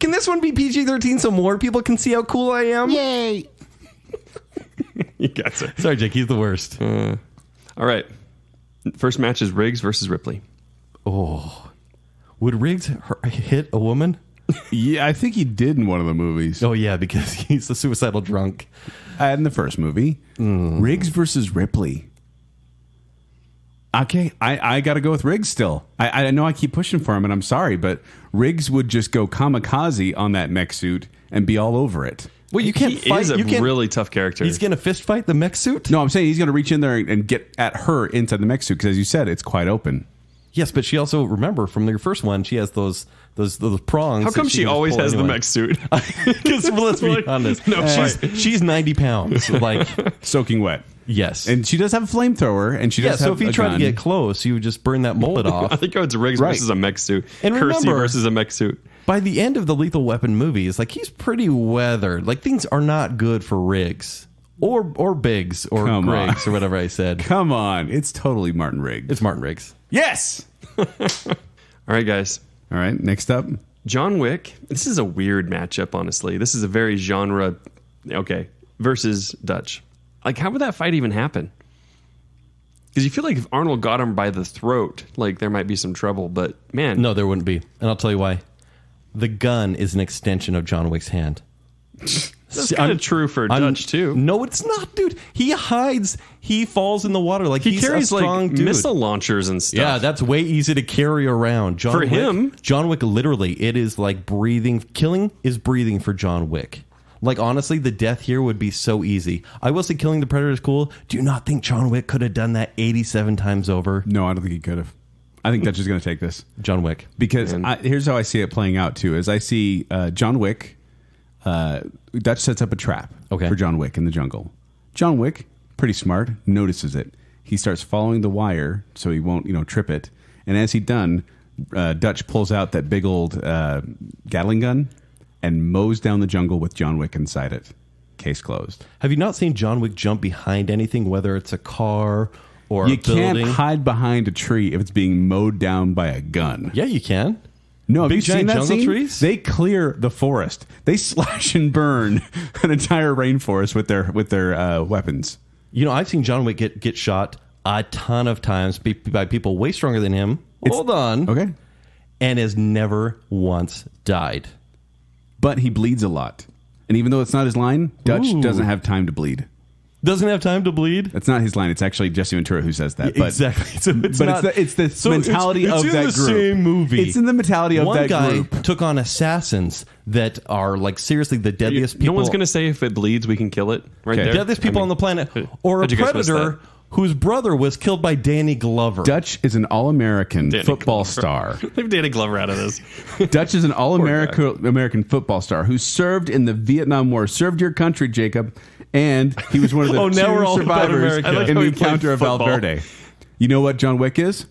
S2: Can this one be PG-13 so more people can see how cool I am?
S3: Yay.
S4: You got it.
S2: Sorry, Jake. He's the worst.
S4: All right. First match is Riggs versus Ripley.
S2: Oh. Would Riggs hit a woman?
S3: Yeah, I think he did in one of the movies.
S2: Oh, yeah, because he's the suicidal drunk.
S3: In the first movie. Riggs versus Ripley. Okay, I got to go with Riggs still. I know I keep pushing for him, and I'm sorry, but Riggs would just go kamikaze on that mech suit and be all over it.
S2: Well, you can't
S4: He
S2: fight.
S4: is a
S2: you can't,
S4: really tough character.
S2: He's going to fist fight the mech suit?
S3: No, I'm saying he's going to reach in there and get at her inside the mech suit, because as you said, it's quite open.
S2: Yes, but she also, remember, from your first one, she has those prongs.
S4: How come
S2: that
S4: she
S2: can
S4: always
S2: pull
S4: has
S2: anyone.
S4: the mech suit?
S2: Because let's be honest.
S4: No,
S2: she's 90 pounds. Like,
S3: Soaking wet.
S2: yes.
S3: And she does have a flamethrower, and she
S2: yeah,
S3: does
S2: so
S3: have
S2: if you
S3: a
S2: try
S3: gun.
S2: to get close, you would just burn that mullet
S4: I
S2: off.
S4: think it's Riggs
S3: Right.
S4: versus a mech suit.
S2: And
S4: Kersey
S2: remember-
S4: versus a mech suit.
S2: By the end of the Lethal Weapon movies, like, he's pretty weathered. Like, things are not good for Riggs. Or Biggs. Or
S3: Come on.
S2: Griggs, or whatever I said.
S3: Come on, it's totally Martin Riggs.
S2: It's Martin Riggs.
S3: Yes!
S4: All right, guys.
S3: All right, next up.
S4: John Wick. This is a weird matchup, honestly. This is a very genre. Okay. Versus Dutch. Like, how would that fight even happen? Because you feel like if Arnold got him by the throat, like, there might be some trouble. But, man.
S2: No, there wouldn't be. And I'll tell you why. The gun is an extension of John Wick's hand.
S4: That's kind of true for Dutch, too.
S2: No, it's not, dude. He hides. He falls in the water. Like,
S4: He
S2: he's
S4: carries,
S2: a strong
S4: like,
S2: dude.
S4: missile launchers and stuff.
S2: Yeah, that's way easy to carry around.
S4: For him.
S2: John Wick, literally, it is like breathing. Killing is breathing for John Wick. Like, honestly, the death here would be so easy. I will say killing the Predator is cool. Do you not think John Wick could have done that 87 times over?
S3: No, I don't think he could have. I think Dutch is going to take this.
S2: John Wick.
S3: Because here's how I see it playing out, too, is I see John Wick. Dutch sets up a trap for John Wick in the jungle. John Wick, pretty smart, notices it. He starts following the wire so he won't, trip it. And as he done, Dutch pulls out that big old Gatling gun and mows down the jungle with John Wick inside it. Case closed.
S2: Have you not seen John Wick jump behind anything, whether it's a car or
S3: You
S2: a building?
S3: can't hide behind a tree if it's being mowed down by a gun.
S2: Yeah, you can.
S3: No, have
S2: Big
S3: you seen
S2: giant
S3: that
S2: jungle
S3: scene?
S2: trees?
S3: They clear the forest. They slash and burn an entire rainforest with their weapons.
S2: I've seen John Wick get shot a ton of times by people way stronger than him. Hold on.
S3: Okay.
S2: And has never once died.
S3: But he bleeds a lot. And even though it's not his line, Dutch doesn't have time to bleed.
S2: Doesn't have time to bleed?
S3: That's not his line. It's actually Jesse Ventura who says that. But,
S2: exactly. So it's
S3: but
S2: not,
S3: it's the mentality
S2: it's
S3: of
S2: in
S3: that
S2: the
S3: group.
S2: Same movie.
S3: It's in the mentality of
S2: One
S3: that
S2: guy
S3: group.
S2: took on assassins that are like seriously the deadliest people.
S4: No one's going to say if it bleeds, we can kill it. Right there.
S2: Deadliest people on the planet, or a
S4: how'd you guys miss
S2: predator
S4: that?
S2: whose brother was killed by Danny Glover.
S3: Dutch is an all-American
S4: Danny
S3: football
S4: Glover.
S3: star.
S4: Leave Danny Glover out of this.
S3: Dutch is an all-American football star who served in the Vietnam War. Served your country, Jacob. And he was one of the
S2: Oh, now
S3: two
S2: we're all about
S3: survivors
S2: America. I like
S3: in
S4: how
S3: the
S4: he played
S3: encounter of
S4: football.
S3: Valverde. You know what John Wick is?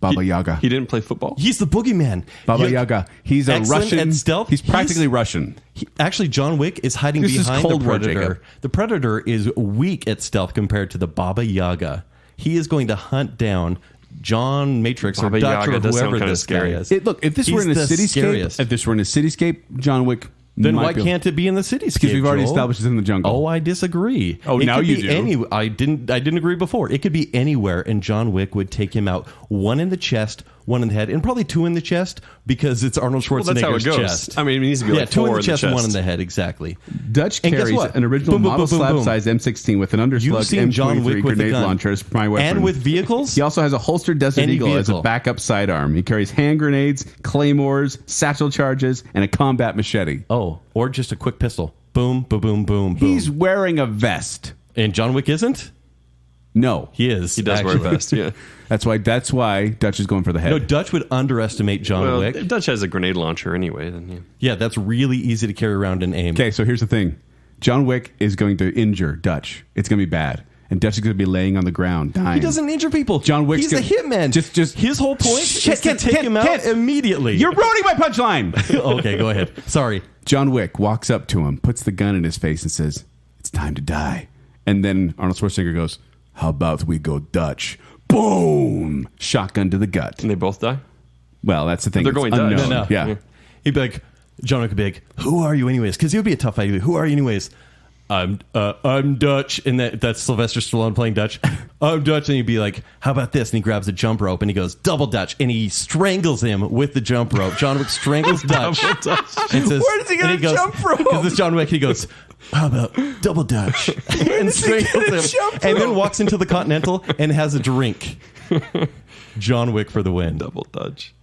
S3: Baba Yaga.
S4: He didn't play football.
S2: He's the boogeyman.
S3: Baba Yaga. He's a
S2: Excellent
S3: Russian.
S2: at stealth.
S3: He's practically Russian.
S2: Actually, John Wick is hiding
S3: This is
S2: behind
S3: Cold
S2: the
S3: War,
S2: Predator.
S3: Jacob.
S2: The Predator is weak at stealth compared to the Baba Yaga. He is going to hunt down John Matrix
S4: Baba
S2: or Dutch
S4: Yaga
S2: or
S4: does sound
S2: whoever
S4: kinda
S2: this
S4: scary.
S2: guy is.
S3: Look, if this were in a cityscape, John Wick.
S2: Then
S3: might
S2: why
S3: be-
S2: can't it be in the cityscape?
S3: Because we've already
S2: Joel?
S3: established it's in the jungle.
S2: Oh, I disagree.
S3: Oh,
S2: It
S3: now
S2: could
S3: you
S2: be
S3: do.
S2: I didn't agree before. It could be anywhere, and John Wick would take him out. One in the chest, one in the head, and probably 2 in the chest because it's Arnold
S4: Well, that's how it
S2: Schwarzenegger's
S4: goes.
S2: chest.
S4: I mean, it needs to be like
S2: 2 in
S4: 4
S2: the chest
S4: in
S2: and
S4: the
S2: 1 in
S4: chest.
S2: the head, exactly.
S3: Dutch
S2: And guess
S3: carries
S2: what?
S3: an original
S2: Boom, boom,
S3: model
S2: boom, boom,
S3: slab
S2: boom.
S3: size M16 with an underslug
S2: You've seen John
S3: M23
S2: Wick with a
S3: grenade
S2: gun.
S3: launcher as primary weapon.
S2: And with vehicles?
S3: He also has a holstered Desert
S2: Any
S3: Eagle as a
S2: vehicle.
S3: backup sidearm. He carries hand grenades, claymores, satchel charges, and a combat machete.
S2: Oh, or just a quick pistol. Boom, boom, boom, boom, boom.
S3: He's wearing a vest.
S2: And John Wick isn't?
S3: No.
S2: He is.
S4: He does wear a vest, yeah.
S3: That's why Dutch is going for the head.
S2: No, Dutch would underestimate John
S4: Well,
S2: Wick.
S4: Dutch has a grenade launcher anyway. Then yeah.
S2: Yeah, that's really easy to carry around and aim.
S3: Okay, so here's the thing. John Wick is going to injure Dutch. It's going to be bad. And Dutch is going to be laying on the ground, dying.
S2: He doesn't injure people.
S3: John Wick's
S2: He's the hitman.
S3: Just
S2: his whole point is to take him out immediately.
S3: You're ruining my punchline.
S2: Okay, go ahead. Sorry.
S3: John Wick walks up to him, puts the gun in his face, and says, "It's time to die." And then Arnold Schwarzenegger goes, "How about we go Dutch?" Boom! Shotgun to the gut.
S4: And they both die?
S3: Well, that's the thing.
S4: They're
S3: It's
S4: going Dutch.
S3: unknown.
S2: No.
S3: Yeah.
S2: He'd be like, John Wick would be like, "Who are you anyways?" Because it would be a tough fight. Who are you anyways? I'm Dutch, and that's Sylvester Stallone playing Dutch. I'm Dutch, and he'd be like, "How about this?" And he grabs a jump rope, and he goes double Dutch, and he strangles him with the jump rope. John Wick strangles Dutch. And says,
S3: Where does he get a jump rope?
S2: Because it's John Wick. He goes, "How about double Dutch?" And strangles him, and then walks into the Continental and has a drink. John Wick for the win.
S4: Double Dutch.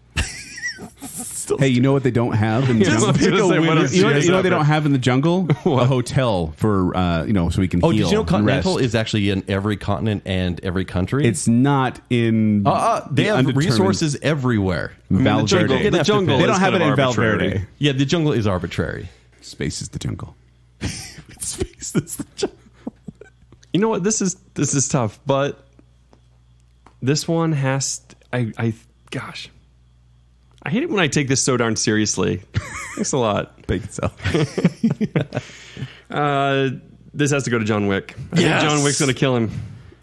S3: Hey, you know what they don't have in the jungle?
S4: I was gonna say, what else
S3: You know
S4: do you
S3: what
S4: guys
S3: they
S4: have?
S3: don't have in the jungle? A hotel for so we can
S2: Oh,
S3: heal.
S2: did you know
S3: and
S2: Continental
S3: rest.
S2: is actually in every continent and every country?
S3: It's not in.
S2: they
S3: the
S2: have
S3: undetermined
S2: resources everywhere.
S3: Valverde.
S4: the jungle
S3: They
S4: is
S3: don't have
S4: kind
S3: it
S4: of
S3: in
S4: arbitrary.
S3: Valverde.
S2: Yeah, the jungle is arbitrary.
S3: Space is the jungle.
S2: Space is the jungle.
S4: You know what? This is tough, but this one has. Gosh, I hate it when I take this so darn seriously. Thanks a lot.
S3: Baconsale.
S4: This has to go to John Wick. I
S2: Yes.
S4: think John Wick's going to kill him.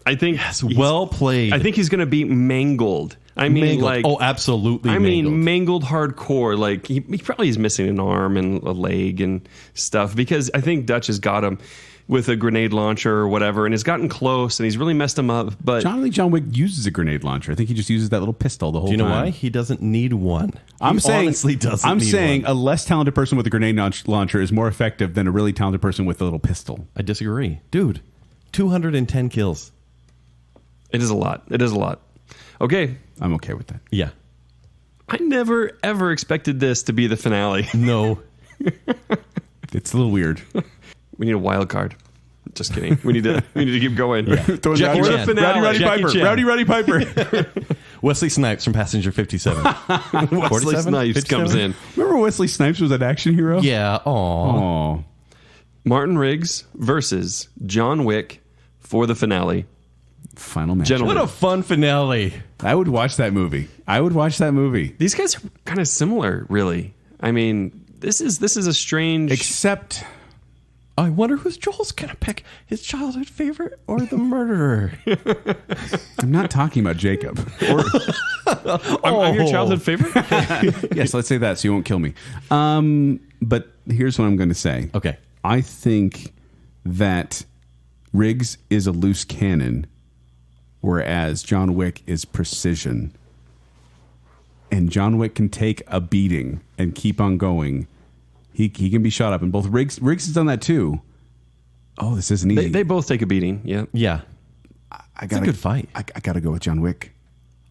S4: I think.
S2: Yes, well played.
S4: I think he's going to be mangled. I mean,
S2: Mangled.
S4: like,
S2: oh, absolutely.
S4: I mean,
S2: mangled.
S4: mangled hardcore. Like he probably is missing an arm and a leg and stuff because I think Dutch has got him with a grenade launcher or whatever, and has gotten close and he's really messed him up. But
S3: John Wick uses a grenade launcher. I think he just uses that little pistol the whole
S2: Do you know
S3: time.
S2: why? He doesn't need one.
S3: I'm
S2: He
S3: saying,
S2: honestly doesn't
S3: I'm
S2: need
S3: saying
S2: one.
S3: a less talented person with a grenade launcher is more effective than a really talented person with a little pistol.
S2: I disagree. Dude, 210 kills.
S4: it is a lot. It is a lot. Okay,
S3: I'm okay with that.
S2: Yeah.
S4: I never ever expected this to be the finale.
S2: No.
S3: It's a little weird.
S4: We need a wild card. Just kidding. We need to keep going.
S3: Throwing
S2: Jackie
S3: Rowdy-
S2: Chan.
S4: finale.
S3: Rowdy
S2: Jackie
S3: Piper.
S2: Chan.
S3: Rowdy Piper.
S2: Wesley Snipes from Passenger 57.
S4: Wesley
S2: 47?
S4: Snipes
S2: 57?
S4: comes in.
S3: Remember Wesley Snipes was an action hero?
S2: Yeah. Aw.
S3: Oh.
S4: Martin Riggs versus John Wick for the finale.
S3: Final match.
S4: Gentlemen.
S2: What a fun finale.
S3: I would watch that movie.
S4: These guys are kind of similar, really. I mean, this is a strange.
S3: Except
S2: I wonder who's Joel's going to pick, his childhood favorite or the murderer?
S3: I'm not talking about Jacob.
S4: I'm your childhood favorite.
S3: Yes, let's say that so you won't kill me. But here's what I'm going to say.
S2: Okay.
S3: I think that Riggs is a loose cannon, whereas John Wick is precision. And John Wick can take a beating and keep on going. He can be shot up, and both Riggs has done that too. Oh, this isn't easy.
S4: They both take a beating. Yeah.
S2: Yeah.
S3: It's
S2: a good fight.
S3: I got to go with John Wick.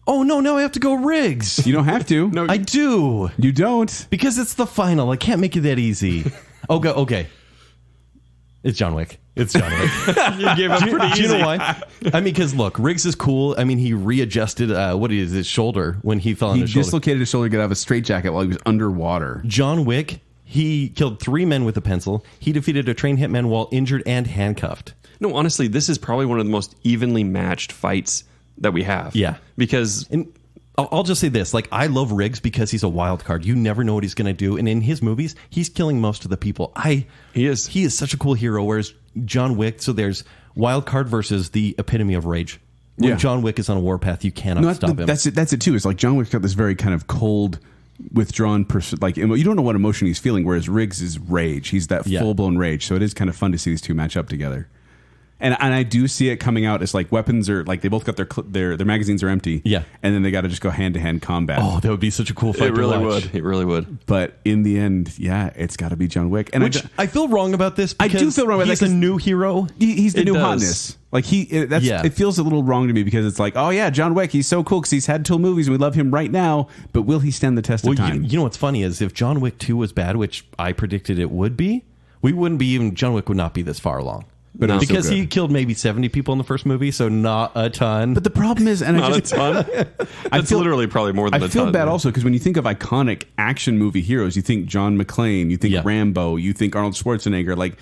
S2: Oh, no, now I have to go Riggs.
S3: You don't have to.
S4: No,
S2: I do.
S3: You don't.
S2: Because it's the final. I can't make it that easy. Okay. It's John Wick. It's John Wick.
S4: you gave up pretty
S2: Do you
S4: easy.
S2: know why? I mean, because look, Riggs is cool. I mean, he readjusted his shoulder when he fell on
S3: He
S2: his shoulder.
S3: dislocated his shoulder to get out of a straitjacket while he was underwater.
S2: John Wick, he killed 3 men with a pencil. He defeated a trained hitman while injured and handcuffed.
S4: No, honestly, this is probably one of the most evenly matched fights that we have.
S2: Yeah.
S4: Because
S2: And I'll just say this. Like, I love Riggs because he's a wild card. You never know what he's going to do. And in his movies, he's killing most of the people. He is such a cool hero, whereas John Wick, so there's wild card versus the epitome of rage. When
S3: Yeah.
S2: John Wick is on a warpath, you cannot stop him.
S3: That's it too. It's like John Wick's got this very kind of cold, withdrawn like you don't know what emotion he's feeling, whereas Riggs is rage. He's that
S2: Yeah.
S3: full blown rage. So it is kind of fun to see these two match up together. And I do see it coming out as like weapons are like they both got their magazines are empty.
S2: Yeah.
S3: And then they got to just go hand to hand combat.
S2: Oh, that would be such a cool fight.
S4: It really would. It really would.
S3: But in the end, yeah, it's got to be John Wick. And
S2: I feel wrong about this.
S3: I do feel wrong about
S2: he's
S3: that.
S2: He's a new hero.
S3: He's the
S4: It
S3: new
S4: does.
S3: hotness. Like it feels a little wrong to me because it's like, oh yeah, John Wick, he's so cool because he's had 2 movies and we love him right now. But will he stand the test of time?
S2: You know what's funny is if John Wick 2 was bad, which I predicted it would be, John Wick would not be this far along.
S3: But it's
S2: because
S3: so good.
S2: he killed maybe 70 people in the first movie, so not a ton.
S3: But the problem is, and
S4: Not a ton. That's literally probably more than a
S3: I
S4: ton.
S3: feel bad also because when you think of iconic action movie heroes, you think John McClane, you think Rambo, you think Arnold Schwarzenegger. Like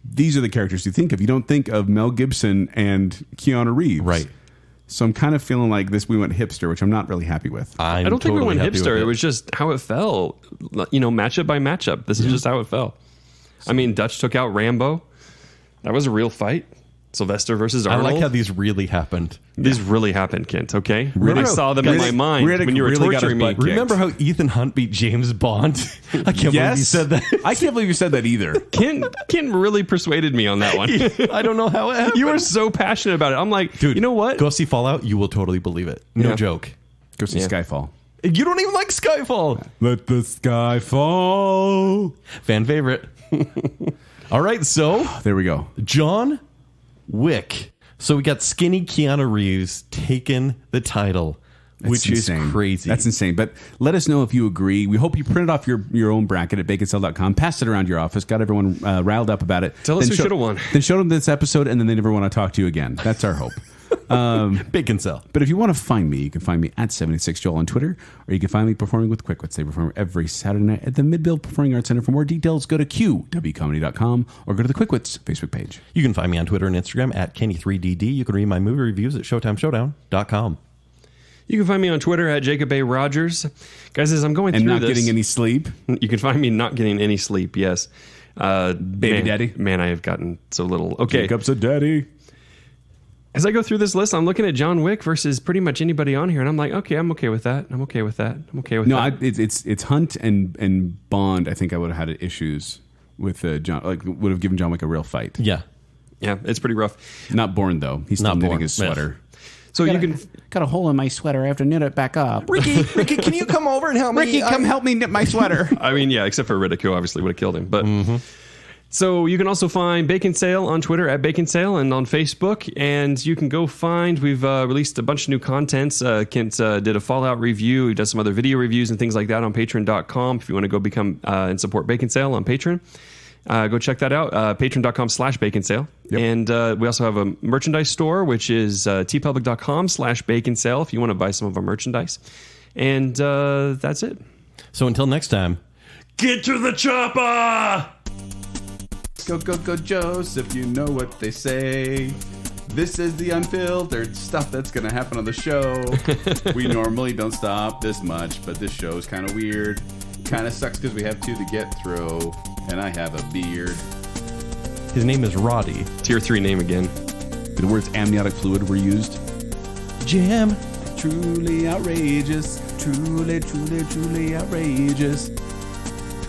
S3: these are the characters you think of. You don't think of Mel Gibson and Keanu Reeves.
S2: Right.
S3: So I'm kind of feeling like we went hipster, which I'm not really happy with.
S4: I don't think we went hipster. It was just how it fell. Matchup by matchup. This is just how it fell. I mean, Dutch took out Rambo. That was a real fight. Sylvester versus Arnold.
S2: I like how these really happened.
S4: These really happened, Kent, okay?
S2: Really?
S4: I saw them in my mind when you were torturing me.
S2: Remember how Ethan Hunt beat James Bond? I can't believe you said that.
S3: I can't believe you said that either.
S4: Kent really persuaded me on that one.
S2: I don't know how it happened.
S4: You were so passionate about it. I'm like, dude, you know what?
S2: Go see Fallout. You will totally believe it. No joke.
S3: Go see Skyfall.
S2: You don't even like Skyfall.
S3: Let the sky fall.
S2: Fan favorite. All right, so
S3: there we go.
S2: John Wick. So we got skinny Keanu Reeves taking the title, which is crazy.
S3: That's insane. But let us know if you agree. We hope you printed off your own bracket at baconsale.com, passed it around your office, got everyone riled up about it.
S4: Tell us who should have won.
S3: Then showed them this episode, and then they never want to talk to you again. That's our hope.
S2: Baconsale.
S3: But if you want to find me, you can find me at 76Joel on Twitter, or you can find me performing with Quickwits. They perform every Saturday night at the Midville Performing Arts Center. For more details, go to qwcomedy.com or go to the Quickwits Facebook page.
S2: You can find me on Twitter and Instagram at Kenny3DD. You can read my movie reviews at ShowtimeShowdown.com.
S4: You can find me on Twitter at Jacob A. Rogers. Guys, as I'm going through this...
S3: And not getting any sleep.
S4: You can find me not getting any sleep, yes.
S3: Baby daddy.
S4: Man, I have gotten so little. Okay.
S3: Jacob's a daddy.
S4: As I go through this list, I'm looking at John Wick versus pretty much anybody on here, and I'm like, okay, I'm okay with that. I'm okay with that. I'm okay with that.
S3: No, it's Hunt and Bond. I think I would have had issues with John. Like, would have given John Wick a real fight.
S2: Yeah,
S4: it's pretty rough.
S3: Not Bourne though. He's still knitting his sweater.
S4: So you can
S3: got a hole in my sweater. I have to knit it back up.
S2: Ricky, can you come over and help me?
S3: Ricky, come help me knit my sweater.
S4: I mean, yeah, except for Riddick, who obviously would have killed him, but. So you can also find Baconsale on Twitter at Baconsale and on Facebook. And you can go find, we've released a bunch of new contents. Kent did a Fallout review. He does some other video reviews and things like that on patreon.com. If you want to go become and support Baconsale on Patreon, go check that out. Patreon.com/Baconsale. Yep. And we also have a merchandise store, which is tpublic.com/Baconsale if you want to buy some of our merchandise. And that's it.
S2: So until next time, get to the chopper!
S3: Go, go, go, Joseph, you know what they say. This is the unfiltered stuff that's going to happen on the show. We normally don't stop this much, but this show is kind of weird. Kind of sucks because we have 2 to get through, and I have a beard.
S2: His name is Roddy.
S4: Tier 3 name again.
S3: The words amniotic fluid were used.
S2: Jam.
S3: Truly outrageous. Truly, truly, truly outrageous.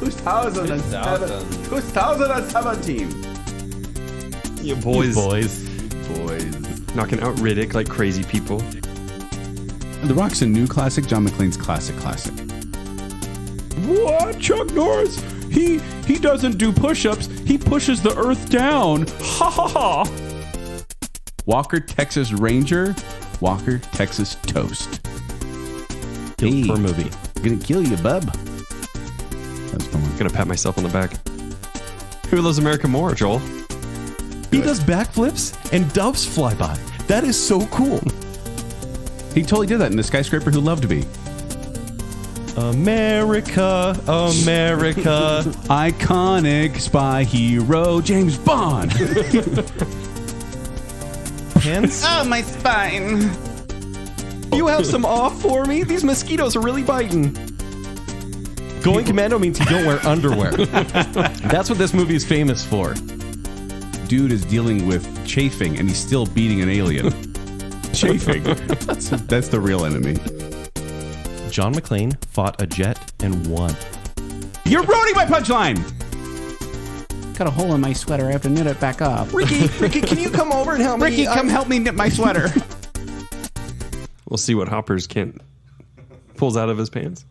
S3: 2017.
S4: You boys.
S3: Boys.
S4: Knocking out Riddick like crazy people.
S3: The Rock's a new classic. John McClane's classic. What? Chuck Norris? He doesn't do push-ups. He pushes the earth down. Ha ha ha. Walker, Texas Ranger. Walker, Texas Toast.
S2: Killed for a movie.
S3: Gonna kill you, bub. That's fun.
S4: I'm gonna pat myself on the back. Who loves America more, Joel?
S2: He does backflips and doves fly by. That is so cool.
S3: He totally did that in The Skyscraper Who Loved Me.
S2: America, America.
S3: Iconic spy hero James Bond.
S2: Pants?
S3: Oh, my spine.
S2: You have some off for me? These mosquitoes are really biting. Going commando means you don't wear underwear. That's what this movie is famous for.
S3: Dude is dealing with chafing, and he's still beating an alien. Chafing. That's the real enemy.
S2: John McClane fought a jet and won.
S3: You're ruining my punchline! got a hole in my sweater. I have to knit it back up.
S2: Ricky, can you come over and help me?
S3: Ricky, come help me knit my sweater.
S4: We'll see what Hoppers pulls out of his pants.